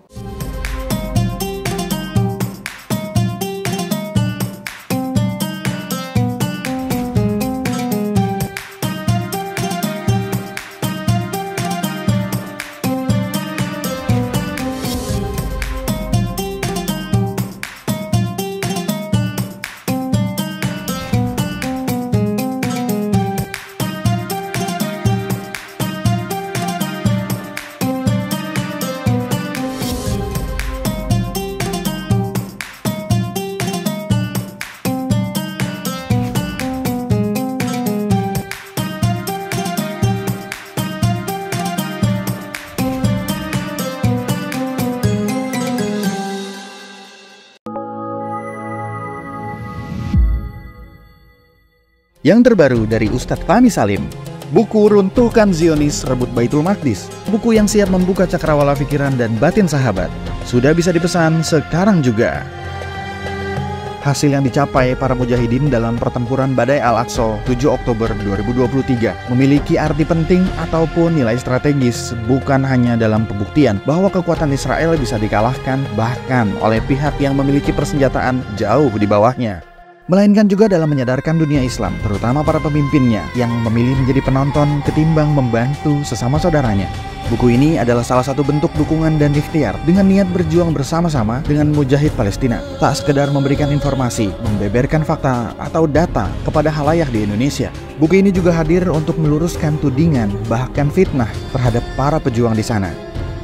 Yang terbaru dari Ustadz Fahmi Salim, buku Runtuhkan Zionis Rebut Baitul Maqdis, buku yang siap membuka cakrawala pikiran dan batin sahabat, sudah bisa dipesan sekarang juga. Hasil yang dicapai para mujahidin dalam pertempuran Badai Al-Aqsa 7 Oktober 2023 memiliki arti penting ataupun nilai strategis, bukan hanya dalam pembuktian bahwa kekuatan Israel bisa dikalahkan bahkan oleh pihak yang memiliki persenjataan jauh di bawahnya, melainkan juga dalam menyadarkan dunia Islam, terutama para pemimpinnya yang memilih menjadi penonton ketimbang membantu sesama saudaranya. Buku ini adalah salah satu bentuk dukungan dan ikhtiar dengan niat berjuang bersama-sama dengan mujahid Palestina. Tak sekedar memberikan informasi, membeberkan fakta atau data kepada halayak di Indonesia. Buku ini juga hadir untuk meluruskan tudingan bahkan fitnah terhadap para pejuang di sana.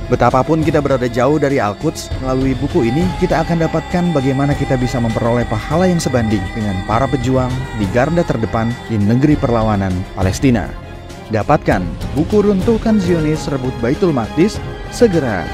Betapapun kita berada jauh dari Al-Quds, melalui buku ini kita akan dapatkan bagaimana kita bisa memperoleh pahala yang sebanding dengan para pejuang di garda terdepan di negeri perlawanan Palestina. Dapatkan buku Runtuhkan Zionis Rebut Baitul Maqdis segera.